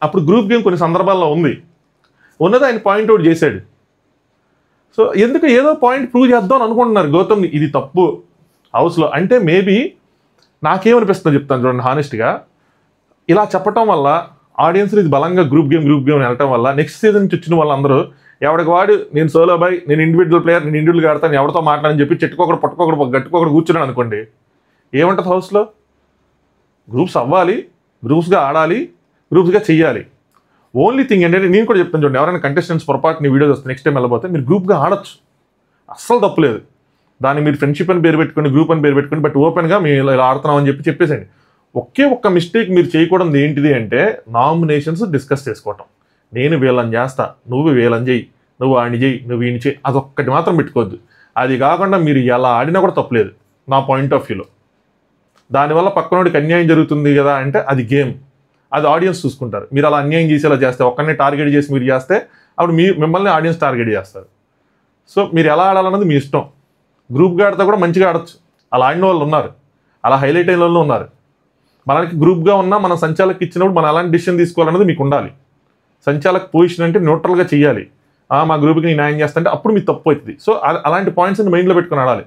అప్పుడు గ్రూప్ గేమ్ కొన్ని సందర్భాల్లో ఉన్నది ఆయన పాయింట్అవుట్ చేశాడు. సో ఎందుకు ఏదో పాయింట్ ప్రూవ్ చేద్దాం అనుకుంటున్నారు గౌతమ్, ఇది తప్పు హౌస్లో అంటే. మేబీ నాకేమనిపిస్తుందో చెప్తాను చూడండి హానెస్ట్గా, ఇలా చెప్పటం వల్ల ఆడియన్స్ ఇది బలంగా గ్రూప్ గేమ్ వెళ్ళటం వల్ల నెక్స్ట్ సీజన్ నుంచి వచ్చిన వాళ్ళందరూ ఎవడికి వాడు నేను సోలో బాయ్, నేను ఇండివిజువల్ ప్లేయర్, నేను ఇండివిజువల్గా ఆడతాను, ఎవరితో మాట్లాడని చెప్పి చెట్టుకొకడు పట్టుకోకడు గట్టుకోకడు కూర్చున్నాను అనుకోండి, ఏమంటుంది హౌస్లో? గ్రూప్స్ అవ్వాలి, గ్రూప్స్గా ఆడాలి, గ్రూప్స్గా చెయ్యాలి. ఓన్లీ థింగ్ ఏంటంటే నేను కూడా చెప్తాను చూడండి, ఎవరైనా కంటెస్టెంట్స్ పొరపాటుని వీడియోస్ వస్తే నెక్స్ట్ టైం వెళ్ళబోతే మీరు గ్రూప్గా ఆడొచ్చు, అస్సలు తప్పులేదు. దాన్ని మీరు ఫ్రెండ్షిప్ అని పేరు పెట్టుకోండి, గ్రూప్ అని పేరు పెట్టుకోండి, బట్ ఓపెన్గా మేము ఇలా ఆడుతున్నాం అని చెప్పేసేయండి. ఒక్క మిస్టేక్ మీరు చేయకూడదు ఏంటిది అంటే నామినేషన్స్ డిస్కస్ చేసుకోవటం. నేను వీళ్ళని చేస్తా, నువ్వు వీళ్ళని చెయ్యి, నువ్వు ఆడిని చెయ్యి, నువ్వు ఈయన చెయ్యి, అదొక్కటి మాత్రం పెట్టుకోవద్దు. అది కాకుండా మీరు ఎలా ఆడినా కూడా తప్పలేదు నా పాయింట్ ఆఫ్ వ్యూలో. దానివల్ల పక్కనోడికి అన్యాయం జరుగుతుంది కదా అంటే అది గేమ్, అది ఆడియన్స్ చూసుకుంటారు. మీరు అలా అన్యాయం చేసేలా చేస్తే, ఒక్కరిని టార్గెట్ చేసి మీరు చేస్తే అప్పుడు మిమ్మల్ని ఆడియన్స్ టార్గెట్ చేస్తారు. సో మీరు ఎలా ఆడాలన్నది మీ ఇష్టం. గ్రూప్గా ఆడితే కూడా మంచిగా ఆడచ్చు, అలా ఆడిన వాళ్ళు ఉన్నారు, అలా హైలైట్ అయిన వాళ్ళు ఉన్నారు. మనకి గ్రూప్గా ఉన్నా మనం సంచాలకి ఇచ్చినప్పుడు మనం ఎలాంటి డిసిషన్ తీసుకోవాలన్నది మీకు ఉండాలి. సంచాలక్ పొజిషన్ అంటే న్యూట్రల్గా చేయాలి. మా గ్రూప్కి నేను న్యాయం చేస్తా అంటే అప్పుడు మీకు తప్పు అవుతుంది. సో అలాంటి పాయింట్స్ మైండ్లో పెట్టుకుని ఆడాలి.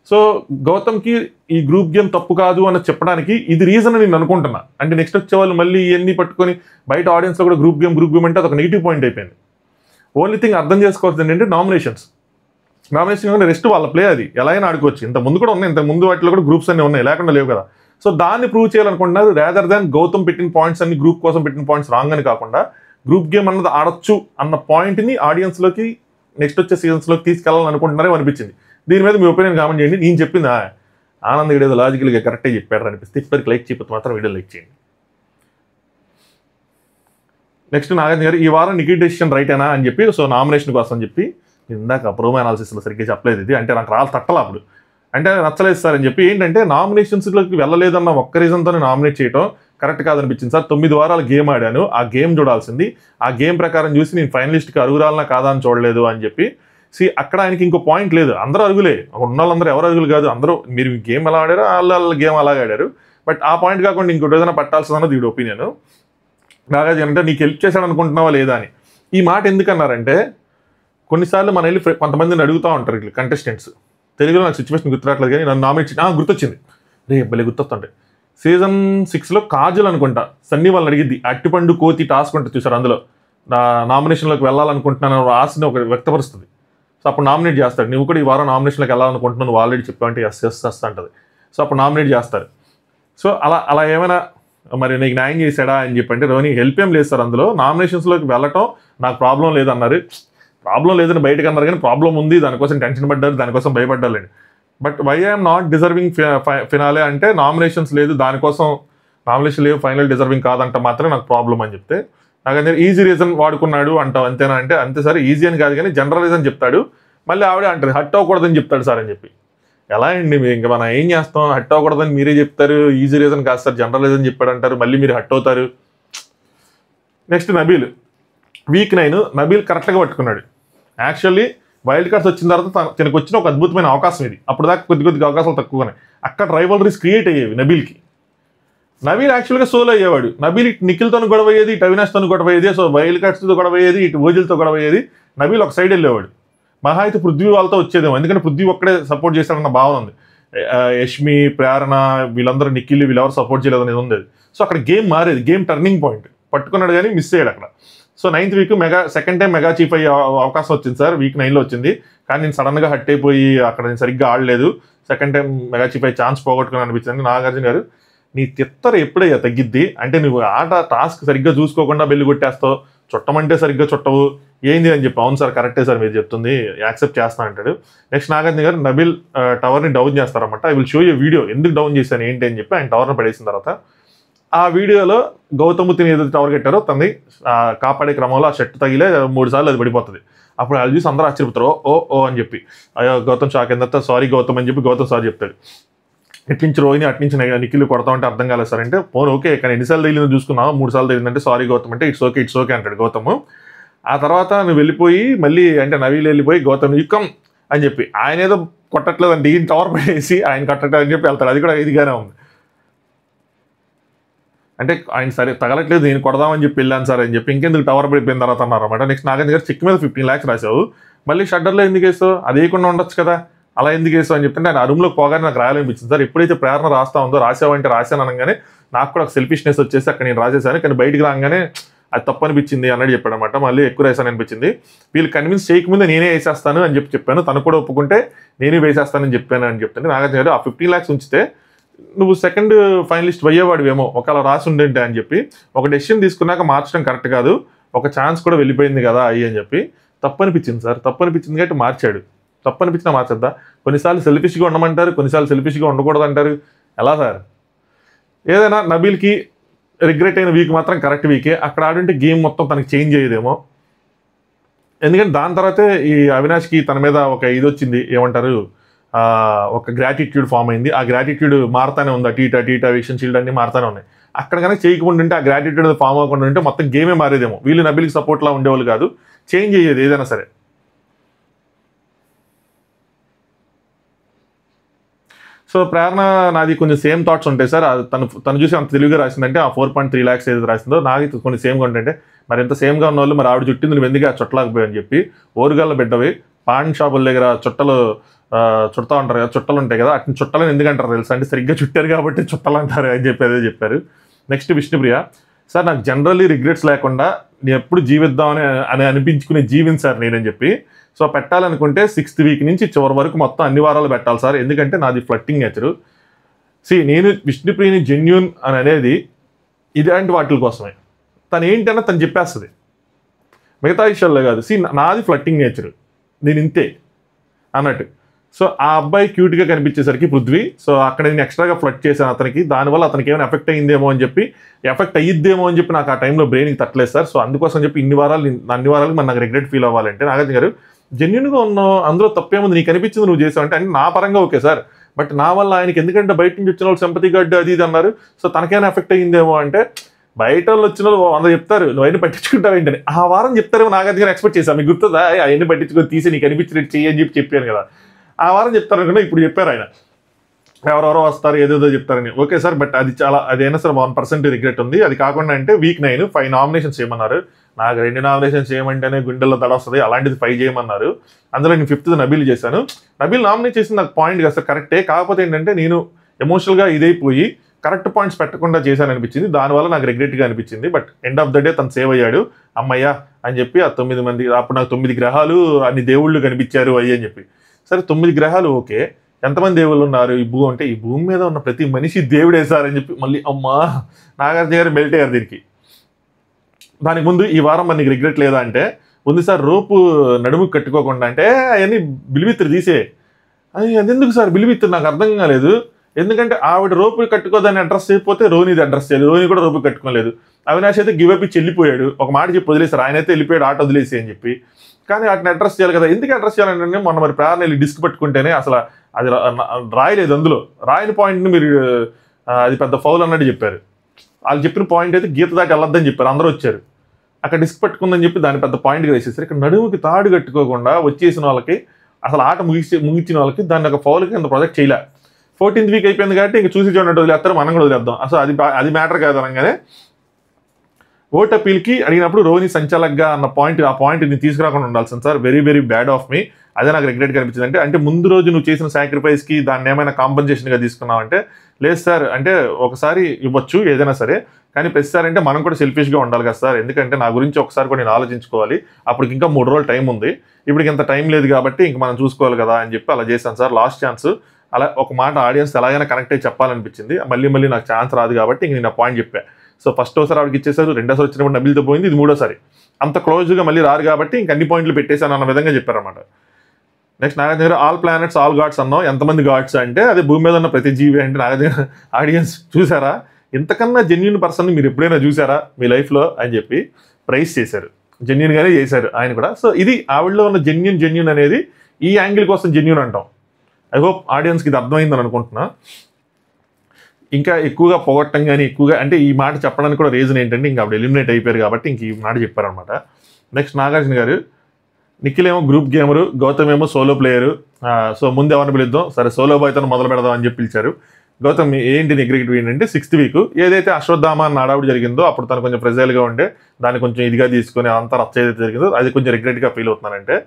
సో గౌతమ్కి ఈ గ్రూప్ గేమ్ తప్పు కాదు అని చెప్పడానికి ఇది రీజన్ అని నేను అనుకుంటున్నా. అంటే నెక్స్ట్ వచ్చే వాళ్ళు మళ్ళీ ఇవన్నీ పట్టుకొని బయట ఆడియన్స్లో కూడా గ్రూప్ గేమ్ అంటే అదొక నెగిటివ్ పాయింట్ అయిపోయింది. ఓన్లీ థింగ్ అర్థం చేసుకోవాల్సింది ఏంటంటే నామినేషన్ రెస్ట్ వాళ్ళ ప్లే, అది ఎలా అయినా ఆడుకోవచ్చు. ఇంత ముందు కూడా ఉన్నాయి, ఇంత ముందు వాటిలో కూడా గ్రూప్స్ అన్నీ ఉన్నాయి, లేకుండా లేవు కదా. సో దాన్ని ప్రూవ్ చేయాలనుకుంటున్నారు. రేదర్ దాన్ గౌతమ్ పెట్టిన పాయింట్స్ అన్ని గ్రూప్ కోసం పెట్టిన పాయింట్స్ రాంగ్ అని కాకుండా గ్రూప్ గేమ్ అన్నది ఆడొచ్చు అన్న పాయింట్ని ఆడియన్స్లోకి నెక్స్ట్ వచ్చే సీజన్స్లోకి తీసుకెళ్ళాలని అనుకుంటున్నారే అనిపించింది. దీని మీద మీ ఒపీనియన్ కామెంట్ చేయండి. నేను చెప్పింది ఆనంద్ ఏదో లాజికల్గా కరెక్ట్గా చెప్పాడు అనిపిస్తే ఇప్పటికి లైక్ చేయకపోతే మాత్రం వీడియో లైక్ చేయండి. నెక్స్ట్ నాగార్జున గారు ఈ వారం నిఖిల్ డెసిషన్ రైటేనా అని చెప్పి, సో నామినేషన్ కోసం చెప్పి ఇందాక ప్రోమో అనాలిసిస్లో సరిగ్గా చెప్పలేదు ఇది, అంటే నాకు తట్టలా అప్పుడు, అంటే నచ్చలేదు సార్ అని చెప్పి. ఏంటంటే నామినేషన్స్లోకి వెళ్ళలేదన్న ఒక్క రీజన్తోనే నామినేట్ చేయడం కరెక్ట్ కాదనిపించింది సార్. 9 వారాలు గేమ్ ఆడాను, ఆ గేమ్ చూడాల్సింది, ఆ గేమ్ ప్రకారం చూసి నేను ఫైనలిస్ట్కి అరుగురాలనా కాదా అని చూడలేదు అని చెప్పి. అక్కడ ఆయనకి ఇంకో పాయింట్ లేదు, అందరూ అరుగులే, ఉన్న వాళ్ళందరూ ఎవరు అరుగులు కాదు, అందరూ మీరు గేమ్ ఎలా ఆడారు వాళ్ళ గేమ్ అలాగే ఆడారు. బట్ ఆ పాయింట్ కాకుండా ఇంకోటి ఏదైనా పట్టాల్సిందన్నది వీడి ఒపీనియన్. నాగార్జున అంటే నీకు హెల్ప్ చేశాడు అనుకుంటున్నావా లేదా అని. ఈ మాట ఎందుకన్నారంటే కొన్నిసార్లు మన వెళ్ళి కొంతమందిని అడుగుతూ ఉంటారు ఇట్లా కంటెస్టెంట్స్, తెలుగులో నాకు సిచ్యువేషన్ గుర్తురాట్లేదు కానీ నన్ను నామినేట్ గుర్తొచ్చింది, భలే గుర్తొస్తుంటే సీజన్ 6లో కాజల్ అనుకుంటా సన్నీ వాళ్ళని అడిగిద్ది అట్టిపండు కోతి టాస్క్ ఉంటుంది చూసారు, అందులో నా నామినేషన్లోకి వెళ్ళాలనుకుంటున్నాను ఆశని ఒక వ్యక్తపరుస్తుంది. సో అప్పుడు నామినేట్ చేస్తాడు, నువ్వు కూడా ఈ వారం నామినేషన్లోకి వెళ్ళాలనుకుంటున్నాను నువ్వు ఆల్రెడీ చెప్పావంటే ఎస్ అంటది. సో అప్పుడు నామినేట్ చేస్తారు. సో అలా ఏమైనా మరి నీకు న్యాయం చేశాడా అని చెప్పంటే రోహిణి హెల్ప్ ఏం లేదు సార్, అందులో నామినేషన్స్లోకి వెళ్ళటం నాకు ప్రాబ్లం లేదన్నారు. ప్రాబ్లం లేదని బయటకు అన్నారు కానీ ప్రాబ్లం ఉంది, దానికోసం టెన్షన్ పడ్డారు, దానికోసం భయపడ్డాలండి. But why I'm not deserving finale అంటే నామినేషన్స్ లేదు, దానికోసం నామినేషన్ లేవు, ఫైనల్ డిజర్వింగ్ కాదంట మాత్రమే నాకు ప్రాబ్లం అని చెప్తే, నాకు ఈజీ రీజన్ వాడుకున్నాడు అంటావు అంతేనా అంటే అంతే సార్, ఈజీ అని కాదు కానీ జనరల్ రీజన్ చెప్తాడు, మళ్ళీ ఆవిడే అంటారు హట్ అవ్వకూడదని చెప్తాడు సార్ అని చెప్పి. ఎలా అండి ఇంకా మనం ఏం చేస్తాం, హట్ అవ్వకూడదని మీరే చెప్తారు, ఈజీ రీజన్ కాదు సార్ జనరల్ రీజన్ చెప్పాడు అంటారు, మళ్ళీ మీరు హట్ అవుతారు. నెక్స్ట్ నబీల్ వీక్ 9 నబీల్ కరెక్ట్గా పట్టుకున్నాడు. యాక్చువల్లీ వైల్డ్ కార్డ్స్ వచ్చిన తర్వాత తనకు వచ్చిన ఒక అద్భుతమైన అవకాశం ఇది, అప్పుడు దాకా కొద్ది అవకాశాలు తక్కువనే, అక్కడ రైవలరీస్ క్రియేట్ అయ్యేవి నబీల్కి. నబీల్ యాక్చువల్గా సోలో అయ్యేవాడు, నబీల్ ఇటు నిఖిల్తో గొడవ అయ్యేది, ఇటు అవినాష్తో గొడవ అయ్యేది, సో వైల్డ్ కార్డ్స్తో గొడవ అయ్యేది, ఇటు ఓజిల్తో గొడవ అయ్యేది, నబీల్ ఒక సైడ్ వెళ్ళేవాడు. మహా అయితే పృథ్వీ వాళ్ళతో వచ్చేదేమో, ఎందుకంటే పృథ్వీ ఒక్కడే సపోర్ట్ చేశాడన్న భావన ఉంది. యష్మి, ప్రేరణ వీళ్ళందరూ నిఖిల్ వీళ్ళెవరు సపోర్ట్ చేయలేదనేది ఉంది. సో అక్కడ గేమ్ మారేది, గేమ్ టర్నింగ్ పాయింట్ పట్టుకున్నాడు కానీ మిస్ అయ్యాడు అక్కడ. So 9th week second time mega chief అయ్యే అవకాశం వచ్చింది సార్, వీక్ 9లో వచ్చింది. కానీ నేను సడన్గా హట్ అయిపోయి అక్కడ నేను సరిగ్గా ఆడలేదు, సెకండ్ టైం మెగా చీఫ్ అయ్యే ఛాన్స్ పోగొట్టుకుని అనిపించింది. నాగార్జున గారు నీ తిత్తర ఎప్పుడయ్యా తగ్గిద్ది అంటే, నువ్వు ఆట టాస్క్ సరిగ్గా చూసుకోకుండా బెల్లి కొట్టేస్తావు, చుట్టమంటే సరిగ్గా చుట్టవు ఏంది అని చెప్పి. అవును సార్ కరెక్టే సార్ మీరు చెప్తుంది, యాక్సెప్ట్ చేస్తా అంటాడు. నెక్స్ట్ నాగార్జున గారు నబిల్ టవర్ని డౌన్ చేస్తారన్నమాట. I will show you video ఎందుకు డౌన్ చేశాను ఏంటి అని చెప్పి ఆయన టవర్ని పడేసిన తర్వాత ఆ వీడియోలో గౌతమ్ని ఏదైతే టవర్ కట్టారో తనని కాపాడే క్రమంలో ఆ షర్ట్ తగిలే 3 సార్లు అది పడిపోతుంది. అప్పుడు వాళ్ళు చూసి అందరూ ఆశ్చర్యపోతారు, ఓ అని చెప్పి. అయ్యో గౌతమ్ షాక్ అయిన తర్వాత సారీ గౌతమ్ అని చెప్పి గౌతమ్ సార్ చెప్తాడు. ఇట్నుంచి రోహిని అట్నుంచి నిఖిల్ కొడతా ఉంటే అర్థం కాలేదు సార్ అంటే, పోను ఓకే కానీ ఎన్నిసార్లు తగిలిందో చూసుకున్నావు, 3 సార్లు తగిలిందంటే సారీ గౌతమ్ అంటే ఇట్స్ ఓకే అంటాడు గౌతమ్. ఆ తర్వాత నువ్వు వెళ్ళిపోయి మళ్ళీ అంటే నవీల్ వెళ్ళిపోయి గౌతమ్ యుక్కం అని చెప్పి ఆయన ఏదో కొట్టట్లేదు అంటే ఈయన టవర్ పడేసి ఆయన కొట్టట్లేదు అని చెప్పి వెళ్తాడు. అది కూడా ఇదిగానే ఉంది. అంటే ఆయన సరే తగలట్లేదు నేను కొడదామని చెప్పి వెళ్ళాను సార్ అని చెప్పి ఇంకెందుకు టవర్ పడిపోయిన తర్వాత అన్నారన్నమాట. నెక్స్ట్ నాగార్జున గారు చెక్ మీద 15 lakhs రాసావు, మళ్ళీ షడ్డర్లో ఎందుకు వేసావు, అది వేయకుండా ఉండొచ్చు కదా, అలా ఎందుకు వేసావు అని చెప్తుంటే ఆయన ఆ రూమ్లోకి పోగానే నాకు రాయాలనిపించింది సార్. ఎప్పుడైతే ప్రేరణ రాస్తా ఉందో రాసావంటే రాశాను అనగానే నాకు కూడా ఒక సెల్ఫిష్నెస్ వచ్చేసి అక్కడ నేను రాసేసాను, కానీ బయటికి రాగానే అది తప్పు అనిపించింది అన్నట్టు చెప్పాడు అనమాట. మళ్ళీ ఎక్కువ రాశాను అనిపించింది. వీళ్ళు కన్విన్స్ చేయకముందే నేనే వేసేస్తాను అని చెప్పాను, తను కూడా ఒప్పుకుంటే నేనే వేసేస్తానని చెప్పాను అని చెప్తుంటే నాగార్జున గారు ఆ 15 lakhs ఉంచితే నువ్వు సెకండ్ ఫైనలిస్ట్ అయ్యేవాడివేమో ఒకవేళ రాసి ఉండేంటే అని చెప్పి, ఒక డెసిషన్ తీసుకున్నాక మార్చడం కరెక్ట్ కాదు, ఒక ఛాన్స్ కూడా వెళ్ళిపోయింది కదా అయ్యి అని చెప్పి. తప్పు అనిపించింది సార్, తప్పు అనిపించింది కాబట్టి మార్చాడు. తప్పు అనిపించినా మార్చద్దా? కొన్నిసార్లు సెల్ఫిష్గా ఉండమంటారు, కొన్నిసార్లు సెల్ఫిష్గా ఉండకూడదు అంటారు, ఎలా సార్? ఏదైనా నబీల్కి రిగ్రెట్ అయిన వీక్ మాత్రం కరెక్ట్ వీకే, అక్కడ ఆడుంటే గేమ్ మొత్తం తనకి చేంజ్ అయ్యేదేమో. ఎందుకంటే దాని తర్వాతే ఈ అవినాష్కి తన మీద ఒక ఇది వచ్చింది, ఏమంటారు ఒక గ్రాటిట్యూడ్ ఫామ్ అయింది. ఆ గ్రాటిట్యూడ్ మారుతానే ఉంది, అటీటా విషన్ షీల్డ్ అన్ని మారుతానే ఉన్నాయి. అక్కడ కనుక చేయకుండా ఉంటే ఆ గ్రాటిట్యూడ్ ఫామ్ అవ్వకుండా ఉంటే మొత్తం గేమే మారేదేమో. వీళ్ళు నబీల్కి సపోర్ట్లా ఉండేవాళ్ళు కాదు, చేంజ్ అయ్యేది ఏదైనా సరే. సో ప్రేరణ నాది కొంచెం సేమ్ థాట్స్ ఉంటాయి సార్. తను చూసి అంత తెలుగుగా రాసిందంటే ఆ 4.3 lakhs ఏదైతే రాసిందో నాకు కొన్ని సేమ్గా ఉంటుంటే మరి ఎంత సేమ్గా ఉన్న వాళ్ళు మరి ఆవిడ చుట్టింది నువ్వు ఎందుకు చుట్టలాకపోయావు అని చెప్పి, ఓరుగల్ల బిడ్డవి పాన్ షాపుల దగ్గర చుట్టలు చుడతా ఉంటారు కదా, చుట్టలు ఉంటాయి కదా, అట్ని చుట్టాలని ఎందుకంటారు తెలుసా అంటే సరిగ్గా చుట్టారు కాబట్టి చుట్టాలు అంటారు అని చెప్పి అదే చెప్పారు. నెక్స్ట్ విష్ణుప్రియ సార్, నాకు జనరల్లీ రిగ్రెట్స్ లేకుండా నేను ఎప్పుడు జీవిద్దామని అనిపించుకునే జీవిని సార్ నేనని చెప్పి. సో పెట్టాలనుకుంటే 6th వీక్ నుంచి చివరి వరకు మొత్తం అన్ని వారాలు పెట్టాలి సార్, ఎందుకంటే నాది ఫ్లట్టింగ్ నేచరు. నేను విష్ణుప్రియని జెన్యూన్ అని అనేది ఇలాంటి వాటి కోసమే. తను ఏంటన్నా తను చెప్పేస్తుంది, మిగతా విషయాల్లో కాదు. నాది ఫ్లట్టింగ్ నేచరు, నేను ఇంతే అన్నట్టు. సో ఆ అబ్బాయి క్యూట్గా కనిపించేసరికి పృథ్వీ, సో అక్కడ నేను ఎక్స్ట్రాగా ఫ్లట్ చేశాను అతనికి, దానివల్ల అతనికి ఏమైనా ఎఫెక్ట్ అయ్యిందేమో అని చెప్పి, ఎఫెక్ట్ అయ్యిద్దేమో అని చెప్పి నాకు ఆ టైంలో బ్రెయిన్కి తట్టలేదు సార్. సో అందుకోసం చెప్పి అన్ని వారాలు మరి నాకు రిగ్రెట్ ఫీల్ అవ్వాలంటే నాగార్జున గారు జెన్యూన్గా ఉన్నావు, అందులో తప్పేముంది, నీకు అనిపించింది నువ్వు చేసావు అంటే నా పరంగా ఓకే సార్, బట్ నా వల్ల ఆయనకి ఎందుకంటే బయట నుంచి వచ్చిన వాళ్ళు సింపతి గడ్డు అది ఇది అన్నారు, సో తనకైనా ఎఫెక్ట్ అయ్యిందేమో అంటే బయట వాళ్ళు వచ్చిన వాళ్ళు 100 చెప్తారు, నువ్వు అవన్నీ పట్టించుకుంటావు ఏంటని. ఆ వారం చెప్తారేమో నాగార్జున గారు ఎక్స్పెక్ట్ చేశాను, మీకు గుర్తుందా అవన్నీ పట్టించుకొని తీసి నీకు అనిపించినట్టు చెయ్యి అని చెప్పాను కదా. ఆ వారం చెప్తారు అనుకుంటే ఇప్పుడు చెప్పారు ఆయన ఎవరెవరో వస్తారు ఏదేదో చెప్తారని. ఓకే సార్, బట్ అదైనా సార్ 1% రిగ్రెట్ ఉంది. అది కాకుండా అంటే వీక్ 9 5 నామినేషన్స్ చేయమన్నారు, నాకు 2 నామినేషన్స్ చేయమంటేనే గుండెల్లో దడ వస్తుంది, అలాంటిది 5 చేయమన్నారు. అందులో నేను 5th నబీల్ చేశాను. నబీల్ నామినేట్ చేసింది నాకు పాయింట్ కదా సార్ కరెక్టే, కాకపోతే ఏంటంటే నేను ఎమోషనల్గా ఇదైపోయి కరెక్ట్ పాయింట్స్ పెట్టకుండా చేశాను అనిపించింది, దానివల్ల నాకు రిగ్రెట్గా అనిపించింది. But end of the day తను సేవ్ అయ్యాడు అమ్మయ్య అని చెప్పి. ఆ 9 మంది అప్పుడు నాకు 9 గ్రహాలు అన్ని దేవుళ్ళు కనిపించారు అయ్యి అని చెప్పి. సరే 9 గ్రహాలు ఓకే, ఎంతమంది దేవుళ్ళు ఉన్నారు ఈ భూమి అంటే, ఈ భూమి మీద ఉన్న ప్రతి మనిషి దేవుడే సార్ అని చెప్పి మళ్ళీ అమ్మా నాగార్జున గారు మెల్ట్ అయ్యారు దీనికి. దానికి ముందు ఈ వారం మనకి రిగ్రెట్ లేదా అంటే ఉంది సార్, రోపు నడుముకు కట్టుకోకుండా అంటే అవన్నీ బిలివిత్తురు తీసే. అది ఎందుకు సార్ బిలివిత్తురు నాకు అర్థం కాలేదు. ఎందుకంటే ఆవిడ రోపు కట్టుకోదాన్ని అడ్రస్ చేయకపోతే రోనిది అడ్రస్ చేయలేదు, రోని కూడా రోపు కట్టుకోలేదు. అవినాష్ అయితే గివ్ అప్ ఇచ్చి వెళ్ళిపోయాడు, ఒక మాట చెప్పి వదిలేసారు, ఆయన అయితే వెళ్ళిపోయాడు ఆట వదిలేసి అని చెప్పి. కానీ వాటిని అడ్రస్ చేయాలి కదా, ఎందుకు అడ్రస్ చేయాలంటే మొన్న మరి ప్రేరణ వెళ్ళి డిస్క్ పట్టుకుంటేనే అసలు అది రాయలేదు, అందులో రాయని పాయింట్ని మీరు అది పెద్ద ఫౌల్ అన్నట్టు చెప్పారు. వాళ్ళు చెప్పిన పాయింట్ అయితే గీత దాటి వెళ్ళొద్దని చెప్పారు, అందరూ వచ్చారు అక్కడ డిస్క్ పట్టుకుందని చెప్పి దాన్ని పెద్ద పాయింట్గా వేసేసారు. ఇక్కడ నడుముకి తాడు కట్టుకోకుండా వచ్చేసిన వాళ్ళకి అసలు ఆట ముగించిన వాళ్ళకి దాన్ని ఒక ఫౌల్కి అంత ప్రొజెక్ట్ చేయలే. 14th వీక్ అయిపోయింది కాబట్టి ఇంక చూసి చూడండి వదిలేస్తారు, మనం కూడా వదిలేద్దాం. అసలు అది మ్యాటర్ కాదు అనగానే ఓట్ అపీల్కి అడిగినప్పుడు రోహిణి సంచాలక్గా అన్న పాయింట్, ఆ పాయింట్ నేను తీసుకురాకుండా ఉండాల్సింది sir, very very bad of me. అదే నాకు రిగ్రెట్ కనిపించింది. అంటే ముందు రోజు నువ్వు చేసిన సాక్రిఫైస్కి దాన్ని ఏమైనా కాంపన్సేషన్గా తీసుకున్నావు అంటే లేదు సార్, అంటే ఒకసారి ఇవ్వచ్చు ఏదైనా సరే, కానీ ప్రతిసారి అంటే మనం కూడా సెల్ఫిష్గా ఉండాలి కదా సార్, ఎందుకంటే నా గురించి ఒకసారి కూడా నేను ఆలోచించుకోవాలి, అప్పటికి ఇంకా 3 రోజులు టైం ఉంది, ఇప్పటికి ఇంత టైం లేదు కాబట్టి ఇంక మనం చూసుకోవాలి కదా అని చెప్పి అలా చేశాను సార్. లాస్ట్ ఛాన్స్, అలా ఒక మాట ఆడియన్స్ ఎలాగైనా కనెక్ట్ అయ్యి చెప్పాలనిపించింది, మళ్ళీ నాకు ఛాన్స్ రాదు కాబట్టి ఇంక నేను పాయింట్ చెప్పా. సో ఫస్ట్ ఒకసారి ఆవిడకి ఇచ్చేసారు, రెండోసారి వచ్చినప్పుడు నబిల్తో పోయింది, ఇది మూడోసారి. అంత క్లోజ్గా మళ్ళీ రారు కాబట్టి ఇంక అన్ని పాయింట్లు పెట్టేశాను అన్న విధంగా చెప్పారన్నమాట. నెక్స్ట్ నాగార్జున గారు ఆల్ ప్లానెట్స్ ఆల్ గాడ్స్ అన్నాం, ఎంతమంది గాడ్స్ అంటే అదే భూమి మీద ఉన్న ప్రతి జీవి అంటే. నాగార్జున ఆడియన్స్ చూసారా, ఇంతకన్నా జెన్యూన్ పర్సన్ మీరు ఎప్పుడైనా చూసారా మీ లైఫ్లో అని చెప్పి ప్రైజ్ చేశారు, జెన్యూన్గానే చేశారు ఆయన కూడా. సో ఇది ఆవిడలో ఉన్న జెన్యూన్ అనేది ఈ యాంగిల్ కోసం జెన్యూన్ అంటాం. ఐ హోప్ ఆడియన్స్కి ఇది అర్థమైందని అనుకుంటున్నా. ఇంకా ఎక్కువగా పొగట్టం కానీ ఎక్కువగా అంటే ఈ మాట చెప్పడానికి కూడా రీజన్ ఏంటంటే ఇంకా ఆవిడ ఎలిమినేట్ అయిపోయారు కాబట్టి ఇంక ఈ మాట చెప్పారనమాట. నెక్స్ట్ నాగార్జున గారు నిఖిల్ ఏమో గ్రూప్ గేమరు, గౌతమ్ ఏమో సోలో ప్లేయరు, సో ముందు ఎవరిని పిలుద్దాం, సరే సోలో బాయ్తో మొదలు పెడదాం అని చెప్పి పిలిచారు. గౌతమ్ ఏంటి నీ క్రికెట్ ఏంటంటే 6th వీక్ ఏదైతే అశ్వత్థామ అన్న ఆడావిడ జరిగిందో అప్పుడు తను కొంచెం ప్రెజైల్గా ఉండే దాన్ని కొంచెం ఇదిగా తీసుకొని అంతా రచ్చ ఏదైతే జరిగిందో అది కొంచెం రిగ్రెట్గా ఫీల్ అవుతున్నానంటే.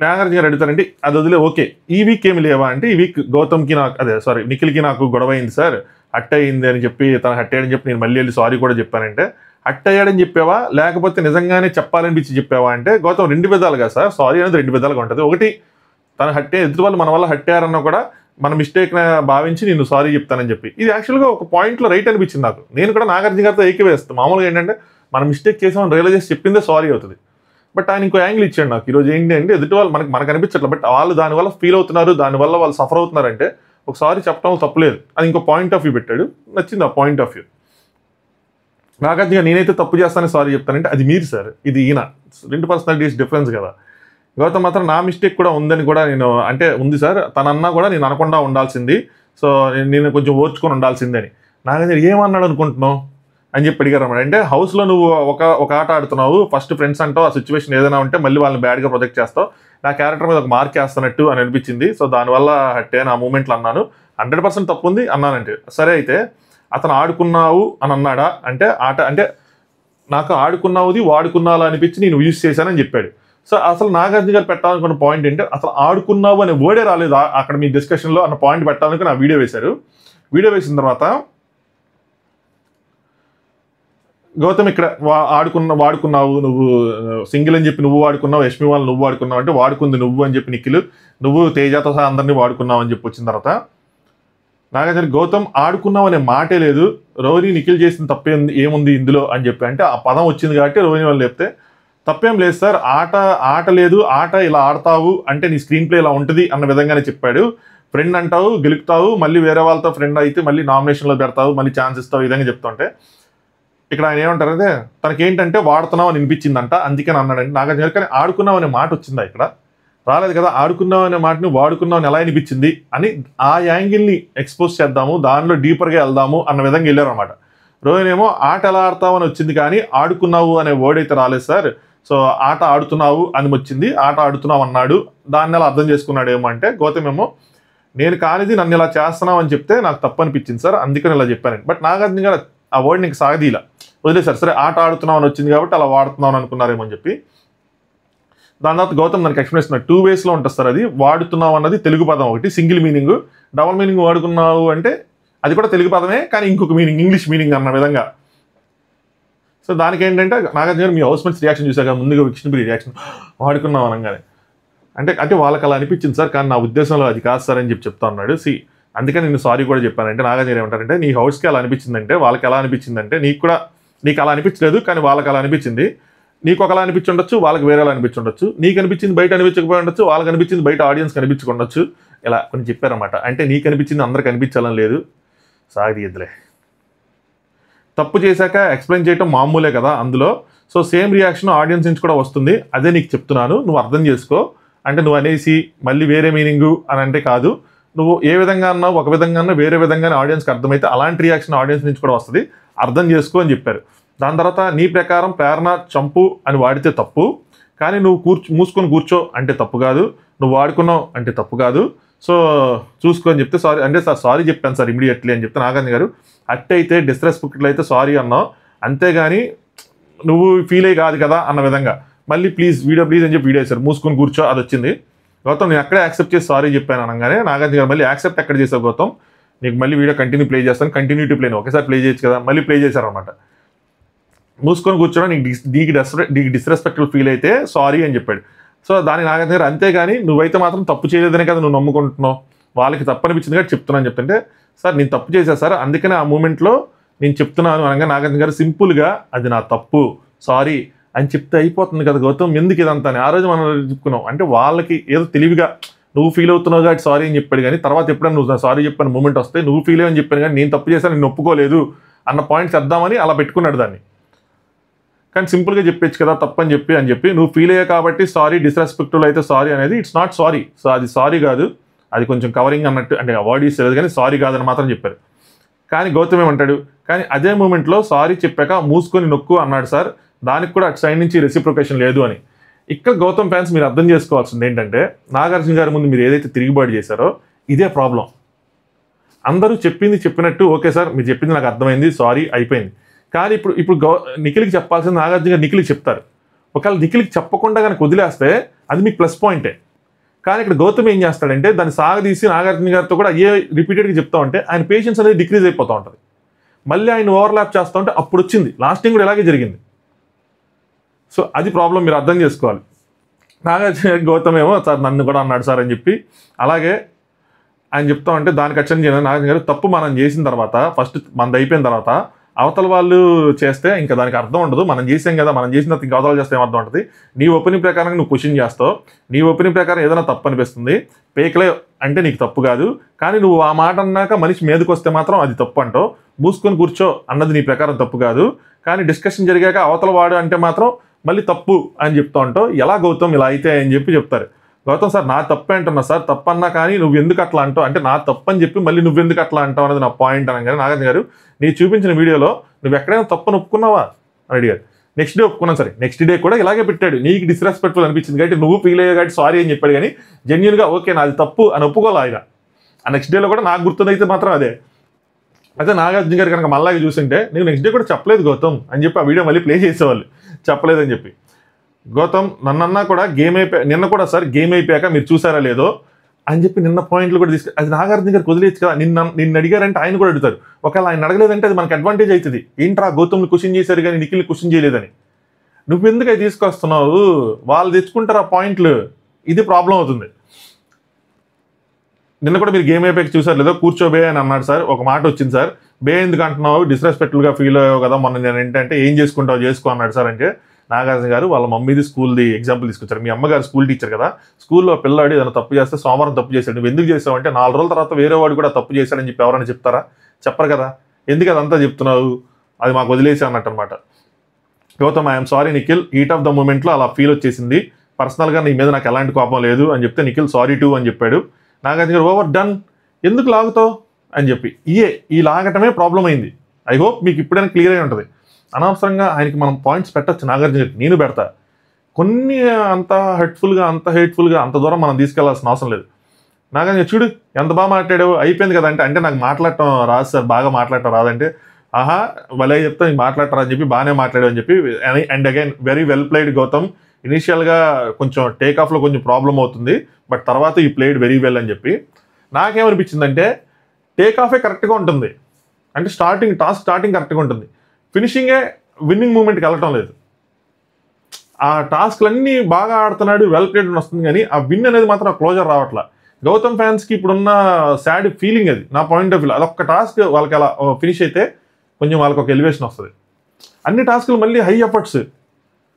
నాగార్జున గారు అడుగుతారండి అది వదిలే, ఓకే ఈ వీక్ ఏమి లేవా అంటే, ఈ వీక్ గౌతమ్కి నాకు నిఖిల్కి నాకు గొడవ అయింది సార్, హట్ అయింది అని చెప్పి, తను హట్ అయ్యాడని చెప్పి నేను మళ్ళీ వెళ్ళి సారీ కూడా చెప్పానంటే, హట్ అయ్యాడని చెప్పావా లేకపోతే నిజంగానే చెప్పాలనిపించి చెప్పావా అంటే, గౌతమ్ 2 విధాలుగా సార్, సారీ అనేది 2 విధాలుగా ఉంటుంది. ఒకటి తను ఎదుటి వాళ్ళు మన వల్ల హట్ అయ్యారన్నా కూడా మన మిస్టేక్ భావించి నేను సారీ చెప్తానని చెప్పి, ఇది యాక్చువల్గా ఒక పాయింట్లో రైట్ అనిపించింది నాకు. నేను కూడా నాగార్జున గారితో ఏకీవేస్తాను. మామూలుగా ఏంటంటే మనం మిస్టేక్ చేసామని రియలైజ్ చేసి చెప్పిందే సారీ అవుతుంది. బట్ ఆయన ఇంకో యాంగిల్ ఇచ్చాడు నాకు ఈరోజు. ఏంటి అంటే ఎదుటి వాళ్ళు మనకు అనిపించట్లేదు, బట్ వాళ్ళు దానివల్ల ఫీల్ అవుతున్నారు, దానివల్ల వాళ్ళు సఫర్ అవుతున్నారంటే ఒకసారి చెప్పడం తప్పులేదు, అది ఇంకో పాయింట్ ఆఫ్ వ్యూ పెట్టాడు, నచ్చింది ఆ పాయింట్ ఆఫ్ వ్యూ. నాగార్జున నేనైతే తప్పు చేస్తానని సారీ చెప్తానంటే అది మీరు సార్, ఇది ఈయన, 2 పర్సనాలిటీస్ డిఫరెన్స్ కదా. గౌతమ్ మాత్రం నా మిస్టేక్ కూడా ఉందని కూడా నేను అంటే ఉంది సార్, తనన్నా కూడా నేను అనకుండా ఉండాల్సింది, సో నేను కొంచెం ఓర్చుకొని ఉండాల్సిందని. నాగార్జున ఏమన్నాడు అనుకుంటున్నావు అని చెప్పి అడిగారు అన్నమాట. అంటే హౌస్లో నువ్వు ఒక ఆట ఆడుతున్నావు, ఫస్ట్ ఫ్రెండ్స్ అంటావు, ఆ సిచ్యువేషన్ ఏదైనా ఉంటే మళ్ళీ వాళ్ళని బ్యాడ్గా ప్రొజెక్ట్ చేస్తావు, నా క్యారెక్టర్ మీద ఒక మార్క్ వేస్తున్నట్టు అని అనిపించింది, సో దానివల్ల హట్టే నా మూమెంట్లో అన్నాను, 100% తప్పు ఉంది అన్నానంటే. సరే అయితే అతను ఆడుకున్నావు అని అన్నాడా అంటే, ఆట అంటే నాకు ఆడుకున్నావుది వాడుకున్నావు అనిపించి నేను యూజ్ చేశానని చెప్పాడు. సో అసలు నాగార్జున గారు పెట్టాలనుకున్న పాయింట్ ఏంటంటే అసలు ఆడుకున్నావు అనే వర్డే రాలేదు అక్కడ మీ డిస్కషన్లో అన్న పాయింట్ పెట్టాలనుకుని నా వీడియో వేశారు. వీడియో వేసిన తర్వాత గౌతమ్ ఇక్కడ వాడుకున్నావు నువ్వు, సింగిల్ అని చెప్పి నువ్వు వాడుకున్నావు, యష్మి వాళ్ళు నువ్వు వాడుకున్నావు అంటే వాడుకుంది నువ్వు అని చెప్పి నిఖిల్, నువ్వు తేజతో సహా అందరినీ వాడుకున్నావు అని చెప్పి వచ్చిన తర్వాత నాగార్జున గౌతమ్ ఆడుకున్నావు అనే మాటే లేదు, రోహిణి నిఖిల్ చేసిన తప్పే ఏముంది ఇందులో అని చెప్పి అంటే ఆ పదం వచ్చింది కాబట్టి రోహిణి వాళ్ళు చెప్తే తప్పేం లేదు సార్, ఆట లేదు, ఆట ఇలా ఆడతావు అంటే నీ స్క్రీన్ ప్లే ఇలా ఉంటుంది అన్న విధంగానే చెప్పాడు. ఫ్రెండ్ అంటావు గెలుపుతావు, మళ్ళీ వేరే వాళ్ళతో ఫ్రెండ్ అయితే మళ్ళీ నామినేషన్లో పెడతావు, మళ్ళీ ఛాన్స్ ఇస్తావు, ఈ విధంగా చెప్తుంటే ఇక్కడ ఆయన ఏమంటారంటే తనకేంటంటే వాడుతున్నావు అని అనిపించిందంట అందుకని అన్నాడంటే నాగార్జున గారు. కానీ ఆడుకున్నావు అనే మాట వచ్చిందా ఇక్కడ రాలేదు కదా, ఆడుకున్నావు అనే మాటని వాడుకున్నావు అని ఎలా అనిపించింది అని ఆ యాంగిల్ని ఎక్స్పోజ్ చేద్దాము, దానిలో డీపర్గా వెళ్దాము అన్న విధంగా వెళ్ళారు అనమాట. రోహిణి ఏమో ఆట ఎలా ఆడతావు అని వచ్చింది కానీ ఆడుకున్నావు అనే వర్డ్ అయితే రాలేదు సార్, సో ఆట ఆడుతున్నావు అని వచ్చింది, ఆట ఆడుతున్నావు అన్నాడు, దాన్ని ఎలా అర్థం చేసుకున్నాడు ఏమో అంటే గౌతమ్ ఏమో నేను కానిది నన్ను ఇలా చేస్తున్నావు అని చెప్తే నాకు తప్పు అనిపించింది సార్ అందుకని ఇలా చెప్పానండి. బట్ నాగార్జున గారు ఆ వర్డ్ నీకు సాగదీలా వదిలేసారు, సరే ఆట ఆడుతున్నావు అని వచ్చింది కాబట్టి అలా వాడుతున్నావు అనుకున్నారేమో అని చెప్పి. దాని తర్వాత గౌతమ్ దానికి ఎక్స్ప్లెనేషన్ 2 వేస్లో ఉంటుంది సార్, అది వాడుతున్నావు అన్నది తెలుగు పదం ఒకటి, సింగిల్ మీనింగ్, డబుల్ మీనింగ్ వాడుకున్నావు అంటే అది కూడా తెలుగు పదమే కానీ ఇంకొక మీనింగ్ ఇంగ్లీష్ మీనింగ్ అన్న విధంగా. సో దానికి ఏంటంటే నాగార్జున గారు మీ హౌస్మేట్స్ రియాక్షన్ చూసాక ముందుగా విష్ణుప్రియ రియాక్షన్ వాడుకున్నావు అనగానే అంటే వాళ్ళకి అలా అనిపించింది సార్ కానీ నా ఉద్దేశంలో అది కాదు సార్ అని చెప్తా ఉన్నాడు. అందుకని నేను సారీ కూడా చెప్పానంటే నాగార్జున ఏమంటారంటే నీ హౌస్కి అలా అనిపించిందంటే వాళ్ళకి ఎలా అనిపించిందంటే నీకు అలా అనిపించలేదు కానీ వాళ్ళకి అలా అనిపించింది, నీకు ఒకలా అనిపించుండొచ్చు వాళ్ళకి వేరేలా అనిపించుండొచ్చు, నీకు అనిపించింది బయట అనిపించకపోయి ఉండొచ్చు, వాళ్ళకి అనిపించింది బయట ఆడియన్స్ కనిపించుకుండొచ్చు, ఇలా కొన్ని చెప్పారన్నమాట. అంటే నీకు అనిపించింది అందరికి అనిపించాలని లేదు, సాగదీయద్దులే, తప్పు చేశాక ఎక్స్ప్లెయిన్ చేయటం మామూలే కదా అందులో, సో సేమ్ రియాక్షన్ ఆడియన్స్ నుంచి కూడా వస్తుంది, అదే నీకు చెప్తున్నాను నువ్వు అర్థం చేసుకో అంటే నువ్వు అనేసి మళ్ళీ వేరే మీనింగు అని అంటే కాదు, నువ్వు ఏ విధంగా అన్నావు ఒక విధంగా అన్నా వేరే విధంగానే ఆడియన్స్కి అర్థమైతే అలాంటి రియాక్షన్ ఆడియన్స్ నుంచి కూడా వస్తుంది, అర్థం చేసుకో అని చెప్పారు. దాని తర్వాత నీ ప్రకారం ప్రేరణ చంపు అని వాడితే తప్పు కానీ నువ్వు మూసుకొని కూర్చో అంటే తప్పు కాదు, నువ్వు వాడుకున్నావు అంటే తప్పు కాదు, సో చూసుకో అని చెప్తే సారీ అంటే సార్ సారీ చెప్పాను సార్ ఇమీడియట్లీ అని చెప్తే నాగార్జున గారు అట్టయితే డిస్రెస్పెక్ట్లో అయితే సారీ అన్నావు అంతేగాని నువ్వు ఫీల్ అయ్యి కాదు కదా అన్న విధంగా మళ్ళీ ప్లీజ్ అని చెప్పి వీడియో వేశారు, మూసుకొని కూర్చో అది వచ్చింది. గౌతమ్ నేను అక్కడే యాక్సెప్ట్ చేసి సారీ చెప్పాను అనగానే నాగార్జున గారు మళ్ళీ యాక్సెప్ట్ ఎక్కడ చేసావు గౌతమ్, నీకు మళ్ళీ వీడియో కంటిన్యూ ప్లే చేస్తాను, కంటిన్యూటీ ప్లేని ఒకేసారి ప్లే చేయొచ్చు కదా, మళ్ళీ ప్లే చేశారనమాట. మూసుకొని కూర్చోడం నీకు డిస్రెస్పెక్ట్ఫుల్ ఫీల్ అయితే సారీ అని చెప్పాడు. సో దానికి నాగార్జున గారు అంతేగాని నువ్వైతే మాత్రం తప్పు చేయలేదనే కదా నువ్వు నమ్ముకుంటున్నావు, వాళ్ళకి తప్పు అనిపించింది కాబట్టి చెప్తున్నాను చెప్తుంటే, సార్ నేను తప్పు చేశాను సార్, అందుకనే ఆ మూమెంట్లో నేను చెప్తున్నాను అనగా నాగార్జున గారు సింపుల్గా అది నా తప్పు సారీ అని చెప్తే అయిపోతుంది కదా గౌతమ్, ఎందుకు ఇదంతా అని ఆ రోజు మనం చెప్పుకున్నాం. అంటే వాళ్ళకి ఏదో తెలివిగా నువ్వు ఫీల్ అవుతున్నావు కాబట్టి సారీ అని చెప్పాడు, కానీ తర్వాత ఎప్పుడైనా నువ్వు సారీ చెప్పిన మూమెంట్ వస్తే నువ్వు ఫీల్ అయ్యని చెప్పాను కానీ నేను తప్పు చేశాను నేను ఒప్పుకోలేదు అన్న పాయింట్ చెప్దామని అలా పెట్టుకున్నాడు దాన్ని. కానీ సింపుల్గా చెప్పచ్చు కదా తప్పని చెప్పి నువ్వు ఫీల్ అయ్యా కాబట్టి సారీ, డిస్రెస్పెక్ట్ఫుల్ అయితే సారీ అనేది ఇట్స్ నాట్ సారీ. సో అది సారీ కాదు, అది కొంచెం కవరింగ్ అన్నట్టు, అంటే అవార్డ్ ఇస్తలేదు కానీ సారీ కాదని మాత్రం చెప్పారు. కానీ గౌతమ్ ఏమంటాడు, కానీ అదే మూమెంట్లో సారీ చెప్పాక మూసుకొని నొక్కు అన్నాడు సార్, దానికి కూడా అటు సైడ్ నుంచి రెసిప్రొకేషన్ లేదు అని. ఇక్కడ గౌతమ్ ఫ్యాన్స్ మీరు అర్థం చేసుకోవాల్సింది ఏంటంటే, నాగార్జున గారి ముందు మీరు ఏదైతే తిరుగుబాటు చేశారో ఇదే ప్రాబ్లం. అందరూ చెప్పింది చెప్పినట్టు ఓకే సార్ మీరు చెప్పింది నాకు అర్థమైంది సారీ అయిపోయింది. కానీ ఇప్పుడు నిఖిల్కి చెప్పాల్సింది నాగార్జున గారు నిఖిల్కి చెప్తారు. ఒకవేళ నిఖిల్కి చెప్పకుండా కనుక వదిలేస్తే అది మీకు ప్లస్ పాయింటే. కానీ ఇక్కడ గౌతమ్ ఏం చేస్తాడంటే దాన్ని సాగదీసి నాగార్జున గారితో కూడా అయ్యే రిపీటెడ్గా చెప్తా ఉంటే ఆయన పేషెన్స్ అనేది డిక్రీజ్ అయిపోతూ ఉంటుంది. మళ్ళీ ఆయన ఓవర్లాప్ చేస్తూ ఉంటే అప్పుడు వచ్చింది, లాస్ట్ టైం కూడా ఇలాగే జరిగింది. సో అది ప్రాబ్లం, మీరు అర్థం చేసుకోవాలి. నాగార్జున గౌతమ్ ఏమో సార్ నన్ను కూడా అన్నాడు సార్ అని చెప్పి అలాగే ఆయన చెప్తా ఉంటే దానికి అచ్చని నాగార్జున గారు తప్పు మనం చేసిన తర్వాత ఫస్ట్ మనది అయిపోయిన తర్వాత అవతల వాళ్ళు చేస్తే ఇంకా దానికి అర్థం ఉండదు, మనం చేసాం కదా మనం చేసిన ఇంకా అవతల చేస్తే ఏమర్థం ఉంటుంది. నీ ఒపీనియన్ ప్రకారం నువ్వు క్వశ్చన్ చేస్తావు, నీ ఒపీనియన్ ప్రకారం ఏదైనా తప్పు అనిపిస్తుంది, పేకలే అంటే నీకు తప్పు కాదు, కానీ నువ్వు ఆ మాట అన్నాక మనిషి మీదకి వస్తే మాత్రం అది తప్పు అంటావు, మూసుకొని కూర్చో అన్నది నీ ప్రకారం తప్పు కాదు, కానీ డిస్కషన్ జరిగాక అవతల వాడు అంటే మాత్రం మళ్ళీ తప్పు అని చెప్తా ఉంటావు, ఎలా గౌతమ్ ఇలా అయితే అని చెప్తారు. గౌతమ్ సార్ నా తప్పే అంటున్నా సార్, తప్పన్నా కానీ నువ్వు ఎందుకు అట్లా అంటావు అంటే నా తప్పని చెప్పి మళ్ళీ నువ్వెందుకు అట్లా అంటావు అనేది నా పాయింట్ అనగానే నాగార్జున గారు నీ చూపించిన వీడియోలో నువ్వు ఎక్కడైనా తప్పని ఒప్పుకున్నావా అని అడిగారు. నెక్స్ట్ డే ఒప్పుకున్నాను సరే, నెక్స్ట్ డే కూడా ఇలాగే పెట్టాడు, నీకు డిస్రెస్పెక్ట్ఫుల్ అనిపించింది కాబట్టి నువ్వు ఫీల్ అయ్యా కాబట్టి సారీ అని చెప్పాడు, కానీ జెన్యున్గా ఓకే నాది తప్పు అని ఒప్పుకోవాలి ఆయన. ఆ నెక్స్ట్ డేలో కూడా నాకు గుర్తుందైతే మాత్రం అదే. అయితే నాగార్జున గారు కనుక మళ్ళీ చూసింటే నీకు నెక్స్ట్ డే కూడా చెప్పలేదు గౌతమ్ అని చెప్పి ఆ వీడియో మళ్ళీ ప్లే చేసేవాళ్ళు, చెప్పలేదని చెప్పి. గౌతమ్ నన్నన్నా కూడా గేమ్ అయిపోయా నిన్న కూడా సార్ గేమ్ అయిపోయాక మీరు చూసారా లేదో అని చెప్పి నిన్న పాయింట్లు కూడా అది నాగార్జున గారికి వదిలేచ్చు కదా, నిన్ను అడిగారంటే ఆయన కూడా అడుగుతారు, ఒకవేళ ఆయన అడగలేదంటే అది మనకు అడ్వాంటేజ్ అవుతుంది. ఏంట్రా గౌతమ్ని క్వశ్చన్ చేశారు కానీ నిఖిల్ని క్వశ్చన్ చేయలేదని, నువ్వెందుకు అవి తీసుకొస్తున్నావు, వాళ్ళు తెచ్చుకుంటారు ఆ పాయింట్లు, ఇది ప్రాబ్లం అవుతుంది. నిన్న కూడా మీరు గేమ్ అయిపోయాక చూసారు లేదో కూర్చోబే అని అన్నాడు సార్, ఒక మాట వచ్చింది సార్, బే ఎందుకు అంటున్నావు డిస్రెస్పెక్ట్ఫుల్గా ఫీల్ అయ్యావు కదా మొన్న నేను ఏంటంటే ఏం చేసుకుంటావు చేసుకో అన్నాడు సార్. అంటే నాగార్జున గారు వాళ్ళ మమ్మీది స్కూల్ది ఎగ్జాంపుల్ తీసుకొచ్చారు, మీ అమ్మగారు స్కూల్ టీచర్ కదా, స్కూల్లో పిల్లాడు ఏదైనా తప్పు చేస్తే సోమవారం తప్పు చేశాడు, నువ్వు ఎందుకు చేసావు అంటే 4 రోజుల తర్వాత వేరే వాడు కూడా తప్పు చేశాడని చెప్పి ఎవరైనా చెప్తారా, చెప్పరు కదా, ఎందుకు అదంతా చెప్తున్నావు, అది మాకు వదిలేసి అన్నట్టు అనమాట. Gautam I'm sorry Nikhil, heat of the మూమెంట్లో అలా ఫీల్ వచ్చేసింది, పర్సనల్గా నీ మీద నాకు ఎలాంటి కోపం లేదు అని చెప్తే నిఖిల్ సారీ టూ అని చెప్పాడు. నాగార్జున గారు ఓవర్ డన్, ఎందుకు లాగుతావు అని చెప్పి ఈ లాగటమే ప్రాబ్లం అయింది. ఐ హోప్ మీకు ఇప్పుడైనా క్లియర్ అయి ఉంటుంది. అనవసరంగా ఆయనకి మనం పాయింట్స్ పెట్టచ్చు, నాగార్జున గారికి నేను పెడతా, కొన్ని అంత హెట్ఫుల్గా అంత హేట్ఫుల్గా అంత దూరం మనం తీసుకెళ్లాల్సిన అవసరం లేదు. నాగార్జున చూడు ఎంత బాగా మాట్లాడావు అయిపోయింది కదా అంటే నాకు మాట్లాడటం రాదు సార్, బాగా మాట్లాడటం రాదంటే ఆహా భలే చెప్తా నీకు మాట్లాడతారా అని చెప్పి బాగానే మాట్లాడావు అని చెప్పి. And again very well played Gautam, ఇనీషియల్గా కొంచెం టేక్ ఆఫ్లో కొంచెం ప్రాబ్లం అవుతుంది బట్ తర్వాత ఈ ప్లేడ్ వెరీ వెల్ అని చెప్పి. నాకేమనిపించిందంటే టేక్ ఆఫే కరెక్ట్గా ఉంటుంది, అంటే టాస్క్ స్టార్టింగ్ కరెక్ట్గా ఉంటుంది, ఫినిషింగే విన్నింగ్ మూమెంట్కి వెళ్ళటం లేదు. ఆ టాస్క్లన్నీ బాగా ఆడుతున్నాడు వెల్ ప్లేడ్ వస్తుంది కానీ ఆ విన్ అనేది మాత్రం క్లోజర్ రావట్లా. గౌతమ్ ఫ్యాన్స్కి ఇప్పుడున్న సాడ్ ఫీలింగ్ అది నా పాయింట్ ఆఫ్ వ్యూ. అదొక్క టాస్క్ వాళ్ళకి అలా ఫినిష్ అయితే కొంచెం వాళ్ళకి ఒక ఎలివేషన్ వస్తుంది. అన్ని టాస్కులు మళ్ళీ హై ఎఫర్ట్స్,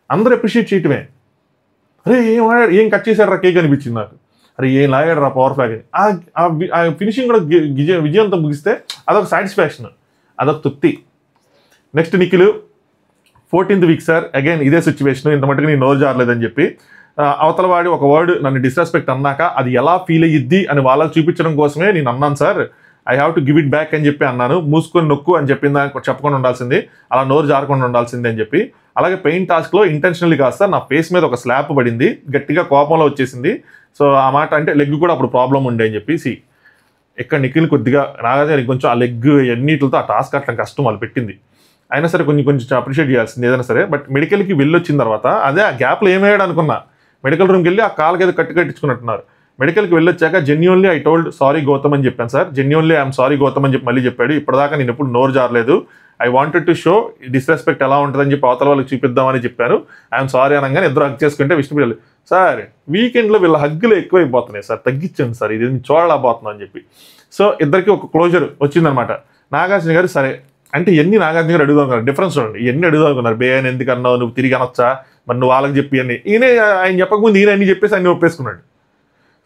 అందరూ అప్రిషియేట్ చేయటమే. అరే ఏం కట్ చేశాడు రా కేక్ అనిపించింది నాకు, అరే ఏం లాగాడు రా పవర్ ఫ్లాగ్ అని. ఆ ఫినిషింగ్ కూడా విజయంతో ముగిస్తే అదొక సాటిస్ఫాక్షన్, అదొక తృప్తి. Next Nikhil 14th week sir, again ఇదే సిచ్యువేషన్, ఇంత మటుకు నేను నోరు జారలేదని చెప్పి అవతల వాడి ఒక వర్డ్ నన్ను డిస్రెస్పెక్ట్ అన్నాక అది ఎలా ఫీల్ అయ్యిద్ది అని వాళ్ళకి చూపించడం కోసమే నేను అన్నాను sir, I have to give it back అని చెప్పి అన్నాను, మూసుకొని నొక్కు అని చెప్పిన దానికి చెప్పకుండా ఉండాల్సింది, అలా నోరు జారకుండా ఉండాల్సింది అని చెప్పి. అలాగే పెయింట్ టాస్క్లో ఇంటెన్షనల్లీ కాదు సార్, నా ఫేస్ మీద ఒక స్లాప్ పడింది, గట్టిగా కోపంలో వచ్చేసింది, సో ఆ మాట అంటే లెగ్ కూడా అప్పుడు ప్రాబ్లం ఉండే అని చెప్పి. ఇక్కడ నిఖిల్ కొద్దిగా నాగార్జున కొంచెం ఆ లెగ్ ఎన్నిటితో ఆ టాస్క్ అట్లా కష్టం వాళ్ళు పెట్టింది, అయినా సరే కొంచెం అప్రిషియేట్ చేయాల్సింది ఏదైనా సరే. బట్ మెడికల్కి వెళ్ళొచ్చిన తర్వాత అదే ఆ గ్యాప్లో ఏమయ్యాడు అనుకున్నా, మెడికల్ రూమ్కి వెళ్ళి ఆ కాళ్ళకి ఏదో కట్టించుకున్నట్టున్నారు, మెడికల్కి వెళ్ళొచ్చాక genuinely I told sorry Gautam అని చెప్పాను sir, genuinely I'm sorry Gautam అని చెప్పి మళ్ళీ చెప్పాడు. ఇప్పటిదాకా నేను ఎప్పుడు నోరు జారలేదు, I wanted to show disrespect ఎలా ఉంటుందని చెప్పి అవతల వాళ్ళకి చూపిద్దామని చెప్పాను, ఐఎమ్ సారీ అనగానే ఇద్దరు హగ్ చేసుకుంటే విష్ణుప్రియ సార్ వీకెండ్లో వీళ్ళ హగ్గులు ఎక్కువైపోతున్నాయి సార్, తగ్గించండి సార్, ఇది చూడలేకపోతున్నాం అని చెప్పి. సో ఇద్దరికి ఒక క్లోజర్ వచ్చిందనమాట. నాగార్జున గారు సరే అంటే ఎన్ని నాగార్జున గారు అడుగుదాం కదా, డిఫరెన్స్ చూడండి, ఎన్ని అడుగుదాం అనుకున్నారు, బే అని ఎందుకు అన్నావు, నువ్వు తిరిగి అనొచ్చా, మరి నువ్వు వాళ్ళకి చెప్పి అని. ఈయనే ఆయన చెప్పకముందు ఈయన అన్ని చెప్పేసి అన్ని ఒప్పేసుకున్నాడు.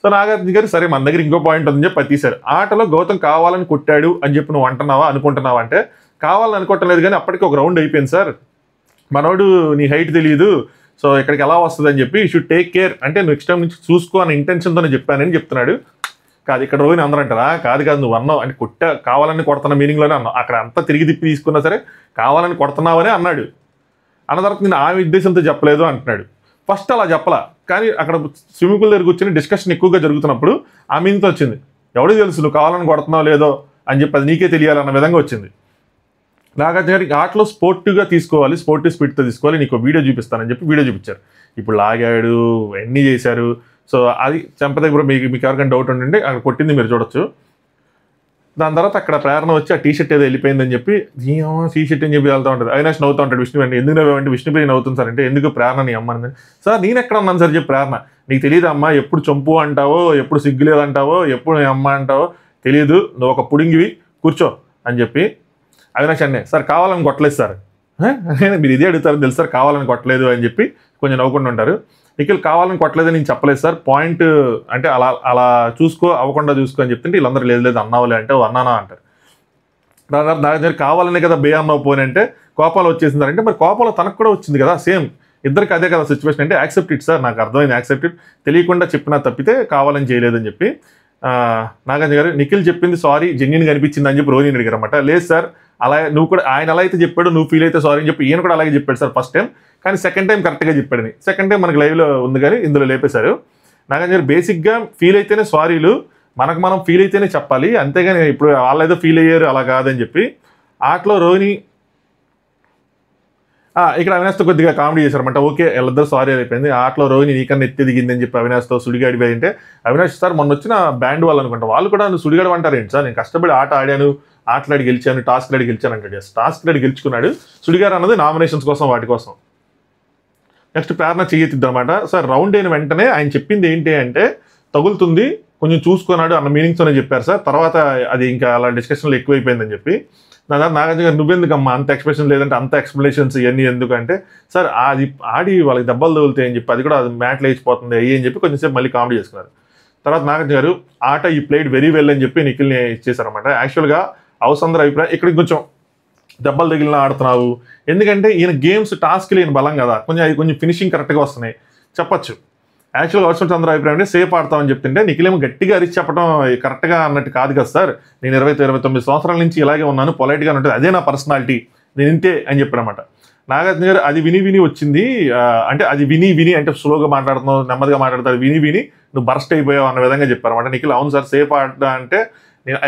సో నాగార్జున గారు సరే మన దగ్గర ఇంకో పాయింట్ ఉందని చెప్పి తీశారు. ఆటలో గౌతమ్ కావాలని కొట్టాడు అని చెప్పి నువ్వు అంటున్నావా అనుకుంటున్నావా అంటే, కావాలని అనుకోవట్లేదు కానీ అప్పటికి ఒక రౌండ్ అయిపోయింది సార్, మనోడు నీ హైట్ తెలియదు, సో ఇక్కడికి ఎలా వస్తుంది అని చెప్పి షుడ్ టేక్ కేర్ అంటే నెక్స్ట్ టైం నుంచి చూసుకో అనే ఇంటెన్షన్తోనే చెప్పానని చెప్తున్నాడు. కాదు ఇక్కడ రోజు అందరూ అంటారా, కాదు కాదు నువ్వు అన్నావు అంటే కావాలని కొడుతున్న మీనింగ్లోనే అన్నావు, అక్కడ అంతా తిరిగి తిప్పి తీసుకున్నా సరే కావాలని కొడుతున్నావనే అన్నాడు. అన్న తర్వాత నేను ఆ ఉద్దేశంతో చెప్పలేదు అంటున్నాడు. ఫస్ట్ అలా చెప్పలా, కానీ అక్కడ స్విమ్మింగ్ పూల్ దగ్గర కూర్చొని డిస్కషన్ ఎక్కువగా జరుగుతున్నప్పుడు ఆ మీనింగ్తో వచ్చింది, ఎవడో తెలుసు నువ్వు కావాలని కొడుతున్నావు లేదో అని చెప్పి అది నీకే తెలియాలన్న విధంగా వచ్చింది. నాగార్జున గారికి ఆటలో స్పోర్టివ్గా తీసుకోవాలి, స్పోర్టివ్ స్పిరిట్తో తీసుకోవాలి, నీకు వీడియో చూపిస్తానని చెప్పి వీడియో చూపించారు. ఇప్పుడు లాగాడు ఎన్ని చేశారు. సో అది చెంపదగ్గర మీకు ఎవరికైనా డౌట్ ఉంటుంటే అక్కడ కొట్టింది మీరు చూడొచ్చు. దాని తర్వాత అక్కడ ప్రేరణ వచ్చి ఆ టీషర్ట్ ఏదో వెళ్ళిపోయిందని చెప్పి టీషర్ట్ అని చెప్పి వెళ్తూ ఉంటుంది. అవినాష్ నవ్వుతూ ఉంటాడు, విష్ణు అంటే ఎందుకు నవ్వంటే విష్ణుప్రియ నవ్వుతుంది సార్ అంటే, ఎందుకు ప్రేరణ నీ అమ్మని సార్ నేను ఎక్కడ ఉన్నాను సార్ చెప్పి ప్రేరణ, నీకు తెలియదు అమ్మా, ఎప్పుడు చంపు అంటావో, ఎప్పుడు సిగ్గులేదు అంటావో, ఎప్పుడు నీ అమ్మ అంటావో తెలియదు, నువ్వు ఒక పుడింగివి కూర్చో అని చెప్పి. అవినాష్ అన్నే సార్ కావాలని కొట్టలేదు సార్, మీరు ఇదే అడుగుతారని తెలుసు సార్, కావాలని కొట్టలేదు అని చెప్పి కొంచెం నవ్వుకుంటూ ఉంటారు. నిఖిల్ కావాలని కొట్టలేదని నేను చెప్పలేదు సార్, పాయింట్ అంటే అలా అలా చూసుకో అవ్వకుండా చూసుకో అని చెప్తుంటే వీళ్ళందరూ లేదు లేదు అన్నావులే అంటే అన్నానా అంటారు. నా దగ్గర కావాలనే కదా బే అన్నావు పోనీ అంటే కోపాలు వచ్చేసిందంటే, మరి కోపంలో తనకు కూడా వచ్చింది కదా, సేమ్ ఇద్దరికి అదే కదా సిచ్యువేషన్ అంటే యాక్సెప్ట్ ఇట్ సార్, నాకు అర్థమైంది యాక్సెప్ట్ ఇట్, తెలియకుండా చెప్పినా తప్పితే కావాలని చేయలేదని చెప్పి. నాగార్జున గారు నిఖిల్ చెప్పింది సారీ జెన్యున్గా అనిపించింది అని చెప్పి రోహిణి అడిగారు అనమాట. లేదు సార్ అలా నువ్వు కూడా ఆయన ఎలా అయితే చెప్పాడు నువ్వు ఫీల్ అయితే సారీ అని చెప్పి ఈయన కూడా అలాగే చెప్పాడు సార్ ఫస్ట్ టైం, కానీ సెకండ్ టైం కరెక్ట్గా చెప్పాడని. సెకండ్ టైం మనకి లైవ్లో ఉంది కానీ ఇందులో లేపేశారు. నాగార్జున గారు బేసిక్గా ఫీల్ అయితేనే సారీలు మనకు మనం ఫీల్ అయితేనే చెప్పాలి, అంతేగాని ఇప్పుడు వాళ్ళు ఏదో ఫీల్ అయ్యారు అలా కాదని చెప్పి. ఆటలో రోహిణి ఇక్కడ అవినాష్తో కొద్దిగా కామెడీ చేశారన్నమాట. ఓకే వీళ్ళిద్దరు సారీ అయిపోయింది, ఆటలో రోహిణి నీకన్నా ఎత్తి దిగింది అని చెప్పి అవినాష్తో సుడిగాడి అంటే, అవినాష్ సార్ మొన్న వచ్చిన బ్యాండ్ వాళ్ళు అనుకుంటా, వాళ్ళు కూడా నువ్వు సుడిగాడు అంటారు ఏంటి సార్, నేను కష్టపడి ఆట ఆడాను, ఆటలాడి గెలిచాను, టాస్క్ ఆడి గెలిచాను అంటాడు. టాస్క్ ఆడి గెలుచుకున్నాడు, సుడిగారు అన్నది నామినేషన్స్ కోసం వాటి కోసం. నెక్స్ట్ ప్రేరణ చెయ్యొద్దన్నమాట. సార్ రౌండ్ అయిన వెంటనే ఆయన చెప్పింది ఏంటి అంటే తగులుతుంది కొంచెం చూసుకున్నాడు అన్న మీనింగ్స్తోనే చెప్పారు సార్, తర్వాత అది ఇంకా అలా డిస్కషన్లో ఎక్కువైపోయిందని చెప్పి. నాగార్జున గారు నువ్వెందుకమ్మా అంత ఎక్స్ప్రెషన్ లేదంటే అంత ఎక్స్ప్లెనేషన్స్ ఇవన్నీ ఎందుకంటే, సార్ అది ఆడి వాళ్ళకి దెబ్బలు తగులుతాయి అని చెప్పి అది కూడా అది మ్యాట్లు వేసిపోతుంది అయ్యి అని చెప్పి కొంచెంసేపు మళ్ళీ కామెడీ చేసుకున్నారు. తర్వాత నాగార్జున గారు ఆట ఈ ప్లేడ్ వెరీ వెల్ అని చెప్పి నిఖిల్ని ఇచ్చేసారన్నమాట. యాక్చువల్గా అవసందర అభిప్రాయం ఇక్కడికి కొంచెం దెబ్బలు తగిలిన ఆడుతున్నావు, ఎందుకంటే ఈయన గేమ్స్ టాస్క్లు ఈయన బలం కదా, కొంచెం ఫినిషింగ్ కరెక్ట్గా వస్తున్నాయి చెప్పచ్చు. యాక్చువల్గా అవసందర అభిప్రాయం అంటే సేఫ్ ఆడతామని చెప్తుంటే నిఖిలేమో గట్టిగా అరిచి చెప్పడం కరెక్ట్గా అన్నట్టు కాదు కదా సార్, నేను 29 సంవత్సరాల నుంచి ఇలాగే ఉన్నాను, పొలైట్గా ఉంటుంది, అదే నా పర్సనాలిటీ, నేను ఇంతే అని చెప్పారన్నమాట. నాగార్జున గారు అది విని వచ్చింది అంటే అది విని అంటే స్లోగా మాట్లాడుతున్నావు నెమ్మదిగా మాట్లాడుతావు విని నువ్వు బర్స్ట్ అయిపోయావు అన్న విధంగా చెప్పారన్నమాట. నిఖిల్ అవును సార్ సేఫ్ ఆడ అంటే నేను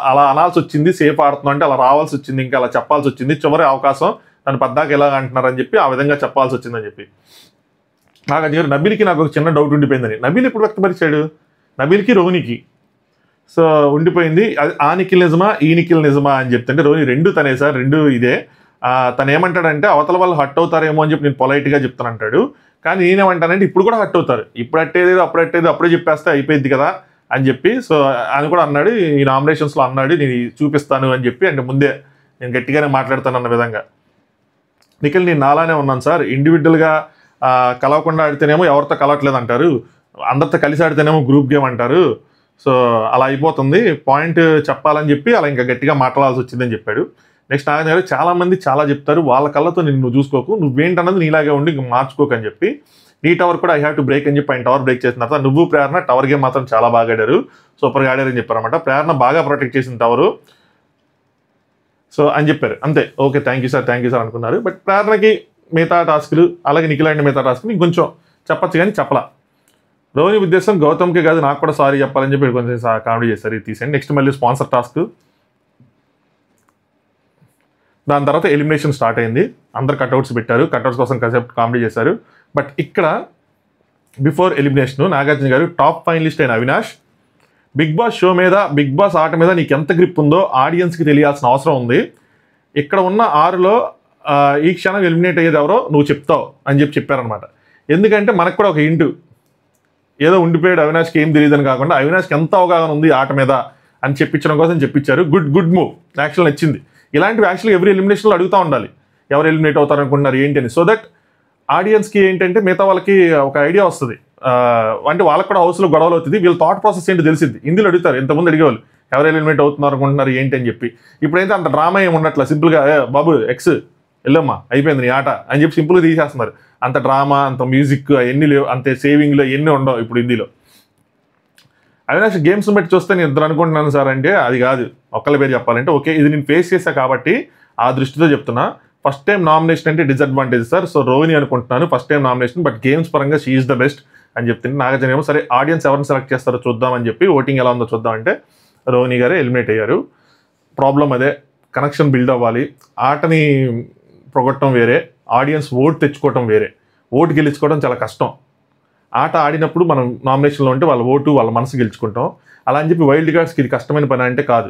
అలా అనాల్సి వచ్చింది, సేఫ్ ఆడుతున్నా అంటే అలా రావాల్సి వచ్చింది, ఇంకా అలా చెప్పాల్సి వచ్చింది, చివరి అవకాశం నన్ను పద్దాక ఎలా అంటున్నారని చెప్పి ఆ విధంగా చెప్పాల్సి వచ్చిందని చెప్పి. నాగార్జున గారు నబిల్కి నాకు ఒక చిన్న డౌట్ ఉండిపోయిందని, నబిల్ ఇప్పుడు వ్యక్తపరిచాడు నబిల్కి రోహిణికి, సో ఉండిపోయింది అది ఆ నిఖిల్ నిజమా ఈ నిఖిల్ నిజమా అని చెప్తుంటే రోహిణి రెండు తనే సార్ రెండు ఇదే, తను ఏమంటాడంటే అవతల వాళ్ళు హట్ అవుతారేమో అని చెప్పి నేను పొలైట్గా చెప్తానంటాడు, కానీ నేనేమంటానంటే ఇప్పుడు కూడా హట్ అవుతారు, ఇప్పుడు అట్టేదేదో అప్పుడే చెప్పేస్తే అయిపోయింది కదా అని చెప్పి. సో ఆయన కూడా అన్నాడు ఈ నామినేషన్స్లో అన్నాడు నేను చూపిస్తాను అని చెప్పి, అంటే ముందే నేను గట్టిగానే మాట్లాడతాను అన్న విధంగా. నిఖిల్ నేను నాలానే ఉన్నాను సార్, ఇండివిజువల్గా కలవకుండా ఆడితేనేమో ఎవరితో కలవట్లేదు అంటారు, అందరితో కలిసి ఆడితేనేమో గ్రూప్ గేమ్ అంటారు, సో అలా అయిపోతుంది పాయింట్ చెప్పాలని చెప్పి అలా ఇంకా గట్టిగా మాట్లాడాల్సి వచ్చిందని చెప్పాడు. నెక్స్ట్ నాగార్జున గారు చాలామంది చాలా చెప్తారు వాళ్ళ కళ్ళతో నువ్వు చూసుకోకు, నువ్వేంటన్నది నీలాగే ఉండి ఇంక మార్చుకోకు అని చెప్పి. నీ టవర్ కూడా ఐ హ్యావ్ టు బ్రేక్ అని చెప్పి ఆయన టవర్ బ్రేక్ చేసిన తర్వాత నువ్వు ప్రేరణ టవర్ గేమ్ మాత్రం చాలా బాగా ఆడారు, సూపర్గా ఆడారని చెప్పారన్నమాట. ప్రేరణ బాగా ప్రొటెక్ట్ చేసిన టవరు సో అని చెప్పారు, అంతే. ఓకే థ్యాంక్ యూ సార్ అనుకున్నారు. బట్ ప్రేరణకి మిగతా టాస్కులు అలాగే నిఖిల్ అండ్ మిగతా టాస్కులు ఇంకొంచెం చెప్పచ్చు కానీ చెప్పలా. రోహిణి ఉద్దేశం గౌతమ్కే కాదు నాకు కూడా సారీ చెప్పాలని చెప్పి కొంచెం కామెడీ చేస్తారు, ఇది తీసేయండి. నెక్స్ట్ మళ్ళీ స్పాన్సర్ టాస్క్, దాని తర్వాత ఎలిమినేషన్ స్టార్ట్ అయింది, అందరు కట్అవుట్స్ పెట్టారు, కట్అవుట్స్ కోసం కాసేపు కామెడీ చేశారు. బట్ ఇక్కడ బిఫోర్ ఎలిమినేషన్ నాగార్జున గారు టాప్ ఫైనలిస్ట్ అయిన అవినాష్ బిగ్ బాస్ షో మీద బిగ్ బాస్ ఆట మీద నీకు ఎంత గ్రిప్ ఉందో ఆడియన్స్కి తెలియాల్సిన అవసరం ఉంది. ఇక్కడ ఉన్న 6లో ఈ క్షణం ఎలిమినేట్ అయ్యేది ఎవరో నువ్వు చెప్తావు అని చెప్పారనమాట. ఎందుకంటే మనకు కూడా ఒక ఇంటు ఏదో ఉండిపోయాడు అవినాష్కి ఏం తెలియదని కాకుండా అవినాష్కి ఎంత అవగాహన ఉంది ఆట మీద అని చెప్పించడం కోసం చెప్పించారు. గుడ్ మూవ్, యాక్చువల్ నచ్చింది. ఇలాంటివి యాక్చువల్గా ఎవ్రీ ఎలిమినేషన్లో అడుగుతూ ఉండాలి ఎవరు ఎలిమినేట్ అవుతారు అనుకుంటున్నారు ఏంటి అని. సో దట్ ఆడియన్స్కి ఏంటంటే మిగతా వాళ్ళకి ఒక ఐడియా వస్తుంది. అంటే వాళ్ళకి కూడా హౌస్లో గొడవలు అవుతుంది, వీళ్ళ థాట్ ప్రాసెస్ ఏంటి తెలిసింది. ఇందులో అడుగుతారు, ఇంతకుముందు అడిగేవాళ్ళు ఎవరు ఎలిమినేట్ అవుతున్నారు అనుకుంటున్నారు ఏంటి అని చెప్పి. ఇప్పుడైతే అంత డ్రామా ఏమి ఉండట్లా, సింపుల్గా బాబు ఎక్స్ వెళ్ళమ్మా అయిపోయింది నీ ఆట అని చెప్పి సింపుల్గా తీసేస్తున్నారు. అంత డ్రామా అంత మ్యూజిక్ అవన్నీ లేవు, అంతే సేవింగ్లో ఎన్ని ఉండవు ఇప్పుడు హిందీలో. అవినాష్ గేమ్స్ బట్టి చూస్తే నేను ఇద్దరు అనుకుంటున్నాను సార్ అంటే అది కాదు. ఒక్కళ్ళ పేరు చెప్పాలంటే ఓకే ఇది నేను ఫేస్ చేశా కాబట్టి ఆ దృష్టితో చెప్తున్నా. ఫస్ట్ టైం నామినేషన్ అంటే డిసడ్వాంటేజ్ సార్. సో రోహిణి అనుకుంటున్నాను first time nomination, but games పరంగా షీ ఈజ్ ద బెస్ట్ అని చెప్తుంది. నాగార్జున ఏమో సరే ఆడియన్స్ ఎవరిని సెలెక్ట్ చేస్తారో చూద్దామని చెప్పి ఓటింగ్ ఎలా ఉందో చూద్దామంటే రోహిణి గారే ఎలిమినేట్ అయ్యారు. ప్రాబ్లం అదే, కనెక్షన్ బిల్డ్ అవ్వాలి. ఆటని పొగట్టడం వేరే, ఆడియన్స్ ఓటు తెచ్చుకోవటం వేరే. ఓటు గెలుచుకోవడం చాలా కష్టం. ఆట ఆడినప్పుడు మనం నామినేషన్లో ఉంటే వాళ్ళ ఓటు వాళ్ళ మనసు గెలుచుకుంటాం. అలా అని చెప్పి వైల్డ్ కార్డ్స్కి ఇది కష్టమైన పని అంటే కాదు.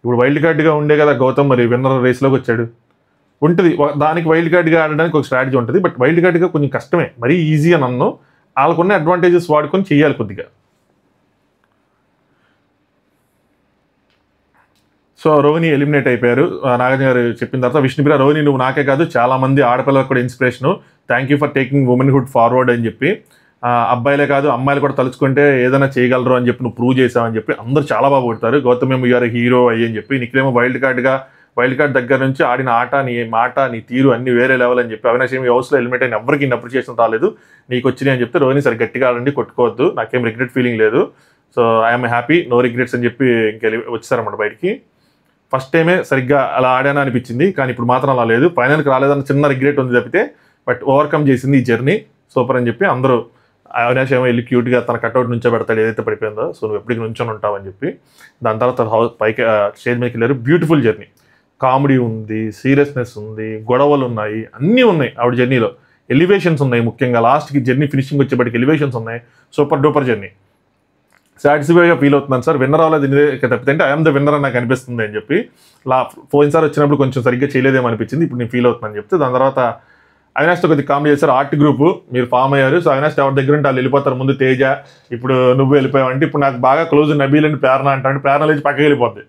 ఇప్పుడు వైల్డ్ కార్డ్గా ఉండే కదా గౌతమ్, మరి విన్నర్ రేస్లోకి వచ్చాడు. ఉంటుంది దానికి వైల్డ్ కార్డ్గా ఆడడానికి ఒక స్ట్రాటజీ ఉంటుంది, బట్ వైల్డ్ కార్డ్గా కొంచెం కష్టమే, మరీ ఈజీ అని అన్ను. వాళ్ళకున్న అడ్వాంటేజెస్ వాడుకొని చేయాలి కొద్దిగా. సో రోహిణి ఎలిమినేట్ అయిపోయారు. నాగార్జున గారు చెప్పిన తర్వాత విష్ణుప్రియ రోహిణి నువ్వు నాకే కాదు చాలా మంది ఆడపిల్లలకు కూడా inspiration, thank you for taking womanhood forward అని చెప్పి, అబ్బాయిలే కాదు అమ్మాయిలు కూడా తలుచుకుంటే ఏదైనా చేయగలరు అని చెప్పి నువ్వు ప్రూవ్ చేసావని చెప్పి అందరూ చాలా బాగా కొడతారు. గౌతమ్ ఏమో యూఆర్ హీరో అయ్యని చెప్పి, నీకేమో వైల్డ్ కార్డ్ దగ్గర నుంచి ఆడిన ఆట నీ మాట నీ తీరు అన్ని వేరే లెవెల్ అని చెప్పి, అవినాష్ ఏమి హౌస్లో ఎలిమినేట్ అయిన ఎవరికి ఇన్ని అప్రిషియేషన్ రాలేదు, నీకు వచ్చినాయి అని చెప్తే రోహిణి సరే గట్టిగా ఆడండి కొట్టుకోవద్దు, నాకేం రిగ్రెట్ ఫీలింగ్ లేదు, so I'm happy no regrets అని చెప్పి ఇంకా వచ్చేసారన్నమాట బయటికి. ఫస్ట్ టైమే సరిగ్గా అలా ఆడానా అనిపించింది, కానీ ఇప్పుడు మాత్రం అలా లేదు. ఫైనల్కి రాలేదన్న చిన్న రిగ్రెట్ ఉంది తప్పితే, బట్ ఓవర్కమ్ చేసింది ఈ జర్నీ, సూపర్ అని చెప్పి అందరూ. అవినాష్ ఏమో వెళ్ళి క్యూట్గా తన కట్అవుట్ నుంచో పెడతాడు ఏదైతే పడిపోయిందో, సో నువ్వు ఎప్పటికి నుంచొని ఉంటావు అని చెప్పి. దాని తర్వాత పైకి స్టేజ్ మీదకి వెళ్ళారు. బ్యూటిఫుల్ జర్నీ, కామెడీ ఉంది, సీరియస్నెస్ ఉంది, గొడవలు ఉన్నాయి, అన్నీ ఉన్నాయి ఆవిడ జర్నీలో. ఎలివేషన్స్ ఉన్నాయి, ముఖ్యంగా లాస్ట్కి జర్నీ ఫినిషింగ్ వచ్చేప్పటికి ఎలివేషన్స్ ఉన్నాయి. Super duper journey. సాటిస్ఫైగా ఫీల్ అవుతున్నాను సార్, విన్నర్ అవ్వలేదు ఇదే తప్పితే అంటే ఐఎమ్ ద విన్నర్ అని నాకు అనిపిస్తుంది అని చెప్పి. పోయినసారి వచ్చినప్పుడు కొంచెం సరిగ్గా చేయలేదేమో అనిపించింది, ఇప్పుడు నేను ఫీల్ అవుతున్నాను చెప్తే. దాని తర్వాత అవినాష్తో కొద్దిగా కామెడీ చేశారు. ఆర్ట్ గ్రూప్ మీరు ఫామ్ అయ్యారు, సో అవినాష్ ఎవరి దగ్గర ఉంటే వాళ్ళు వెళ్ళిపోతారు. ముందు తేజ, ఇప్పుడు నువ్వు వెళ్ళిపోయావు అంటే ఇప్పుడు నాకు బాగా క్లోజ్ నబీల్ అని ప్రేరణ అంటాడు, ప్రేరణ లేచి పక్కకి వెళ్ళిపోద్ది.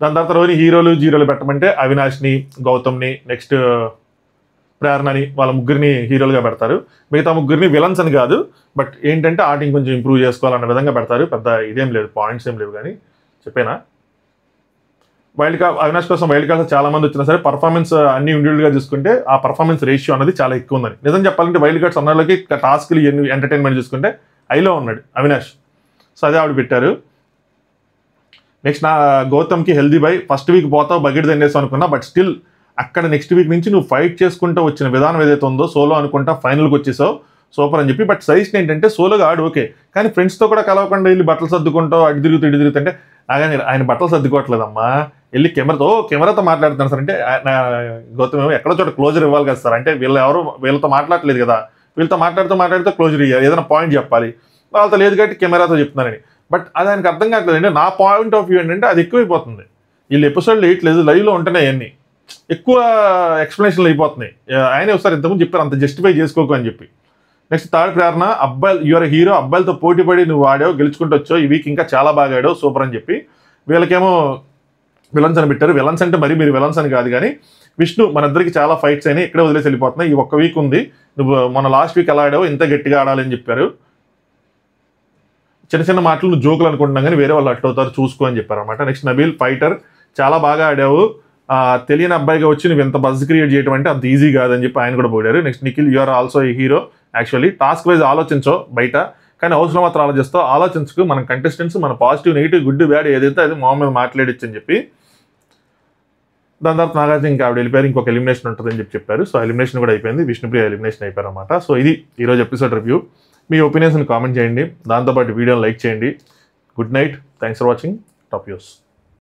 దాని తర్వాత రోజు హీరోలు జీరోలు పెట్టమంటే అవినాష్ని, గౌతమ్ని, నెక్స్ట్ ప్రేరణని, వాళ్ళ ముగ్గురిని హీరోలుగా పెడతారు. మిగతా ముగ్గురిని విలన్స్ అని కాదు, బట్ ఏంటంటే ఆర్టింగ్ కొంచెం ఇంప్రూవ్ చేసుకోవాలన్న విధంగా పెడతారు. పెద్ద ఇదేం లేదు, పాయింట్స్ ఏం లేవు. కానీ చెప్పేనా వైల్డ్ కార్డ్ అవినాష్ కోసం వైల్డ్ కార్డ్స్ చాలా మంది వచ్చినా సరే పర్ఫార్మెన్స్ అన్ని ఇండివిజువల్గా చూసుకుంటే ఆ పర్ఫార్మెన్స్ రేషియో అనేది చాలా ఎక్కువ ఉందని. నిజం చెప్పాలంటే వైల్డ్ కార్డ్స్ అన్నోళ్ళకి టాస్క్లు ఎన్ని ఎంటర్టైన్మెంట్ చూసుకుంటే ఐలో ఉన్నాడు అవినాష్, సో అదే ఆవిడ పెట్టారు. నెక్స్ట్ నా గౌతమ్కి హెల్దీ బై, ఫస్ట్ వీక్ పోతావు బకెట్ తినేసావు అనుకున్నా, బట్ స్టిల్ అక్కడ నెక్స్ట్ వీక్ నుంచి నువ్వు ఫైట్ చేసుకుంటూ వచ్చిన విధానం ఏదైతే ఉందో సోలో అనుకుంటా ఫైనల్కి వచ్చేసావు, సూపర్ అని చెప్పి. బట్ సజెషన్ ఏంటంటే సోలోగా ఆడు ఓకే, కానీ ఫ్రెండ్స్తో కూడా కలవకుండా వెళ్ళి బట్టలు సర్దుకుంటావు, అటు తిరుగుతుంటే ఆయన బట్టలు సర్దుకోవట్లేదమ్మా, వెళ్ళి కెమెరాతో మాట్లాడుతున్నాను సార్ అంటే గౌతమ్ ఏమో ఎక్కడో చోట క్లోజర్ ఇవ్వాలి కదా సార్ అంటే వీళ్ళతో మాట్లాడలేదు కదా, వీళ్ళతో మాట్లాడుతూ క్లోజర్ ఇవ్వాలి, ఏదైనా పాయింట్ చెప్పాలి, వాళ్ళతో లేదు కాబట్టి కెమెరాతో చెప్తున్నానని. బట్ అది ఆయనకు అర్థం కావట్లేదు. అంటే నా పాయింట్ ఆఫ్ వ్యూ ఏంటంటే అది ఎక్కువైపోతుంది, వీళ్ళు ఎపిసోడ్లు వేయట్లేదు, లైవ్లో ఉంటున్నాయి అన్నీ ఎక్కువ ఎక్స్ప్లెనేషన్లు అయిపోతున్నాయి. ఆయనే ఒకసారి ఇంతకుముందు చెప్పారు అంత జస్టిఫై చేసుకోకు అని చెప్పి. నెక్స్ట్ థర్డ్ ప్రేరణ, అబ్బాయిలు యువర్ హీరో, అబ్బాయిలతో పోటీ పడి నువ్వు ఆడావు, గెలుచుకుంటూ వచ్చావు, ఈ వీక్ ఇంకా చాలా బాగా ఆడావు, సూపర్ అని చెప్పి. వీళ్ళకేమో విలన్స్ అని పెట్టారు. విలన్స్ అంటే మరి మీరు విలన్స్ అని కాదు, కానీ విష్ణు మన ఇద్దరికి చాలా ఫైట్స్ అయినాయి, ఇక్కడే వదిలేసి వెళ్ళిపోతున్నాయి, ఈ ఒక్క వీక్ ఉంది, నువ్వు మన లాస్ట్ వీక్ ఎలా ఆడావు ఇంత గట్టిగా ఆడాలని చెప్పారు. చిన్న చిన్న మాటలు నువ్వు జోకులు అనుకుంటున్నాం కానీ వేరే వాళ్ళు అట్టు అవుతారు చూసుకో అని చెప్పారు అనమాట. నెక్స్ట్ నబీల్ ఫైటర్, చాలా బాగా ఆడావు, తెలియని అబ్బాయిగా వచ్చి నువ్వు ఎంత బజ్ క్రియేట్ చేయడం అంటే అంత ఈజీ కాదని చెప్పి ఆయన కూడా పోయారు. నెక్స్ట్ నిఖిల్ యూఆర్ ఆల్సో ఈ హీరో, యాక్చువల్లీ టాస్క్ వైజ్ ఆలోచించో బయట, కానీ హౌస్లో మాత్రం ఆలోచిస్తావు, ఆలోచించుకు మన కంటెస్టెంట్స్ మన పాజిటివ్ నెగిటివ్ గుడ్ బ్యాడ్ ఏదైతే అది మామూలు మాట్లాడచ్చు అని చెప్పి. దాని తర్వాత నాగార్జున ఇంకా ఆవిడ వెళ్ళిపోయారు, ఇంకొక ఎలిమినేషన్ ఉంటుందని చెప్పారు. సో ఎలిమినేషన్ కూడా అయిపోయింది, విష్ణుప్రియ ఎలిమినేషన్ అయిపోయారు అనమాట. సో ఇది ఈరోజు ఎపిసోడ్ రివ్యూ. మీ ఒపీనియన్స్ని కామెంట్ చేయండి, దాంతోపాటు వీడియోని లైక్ చేయండి. Good night, thanks for watching, top news.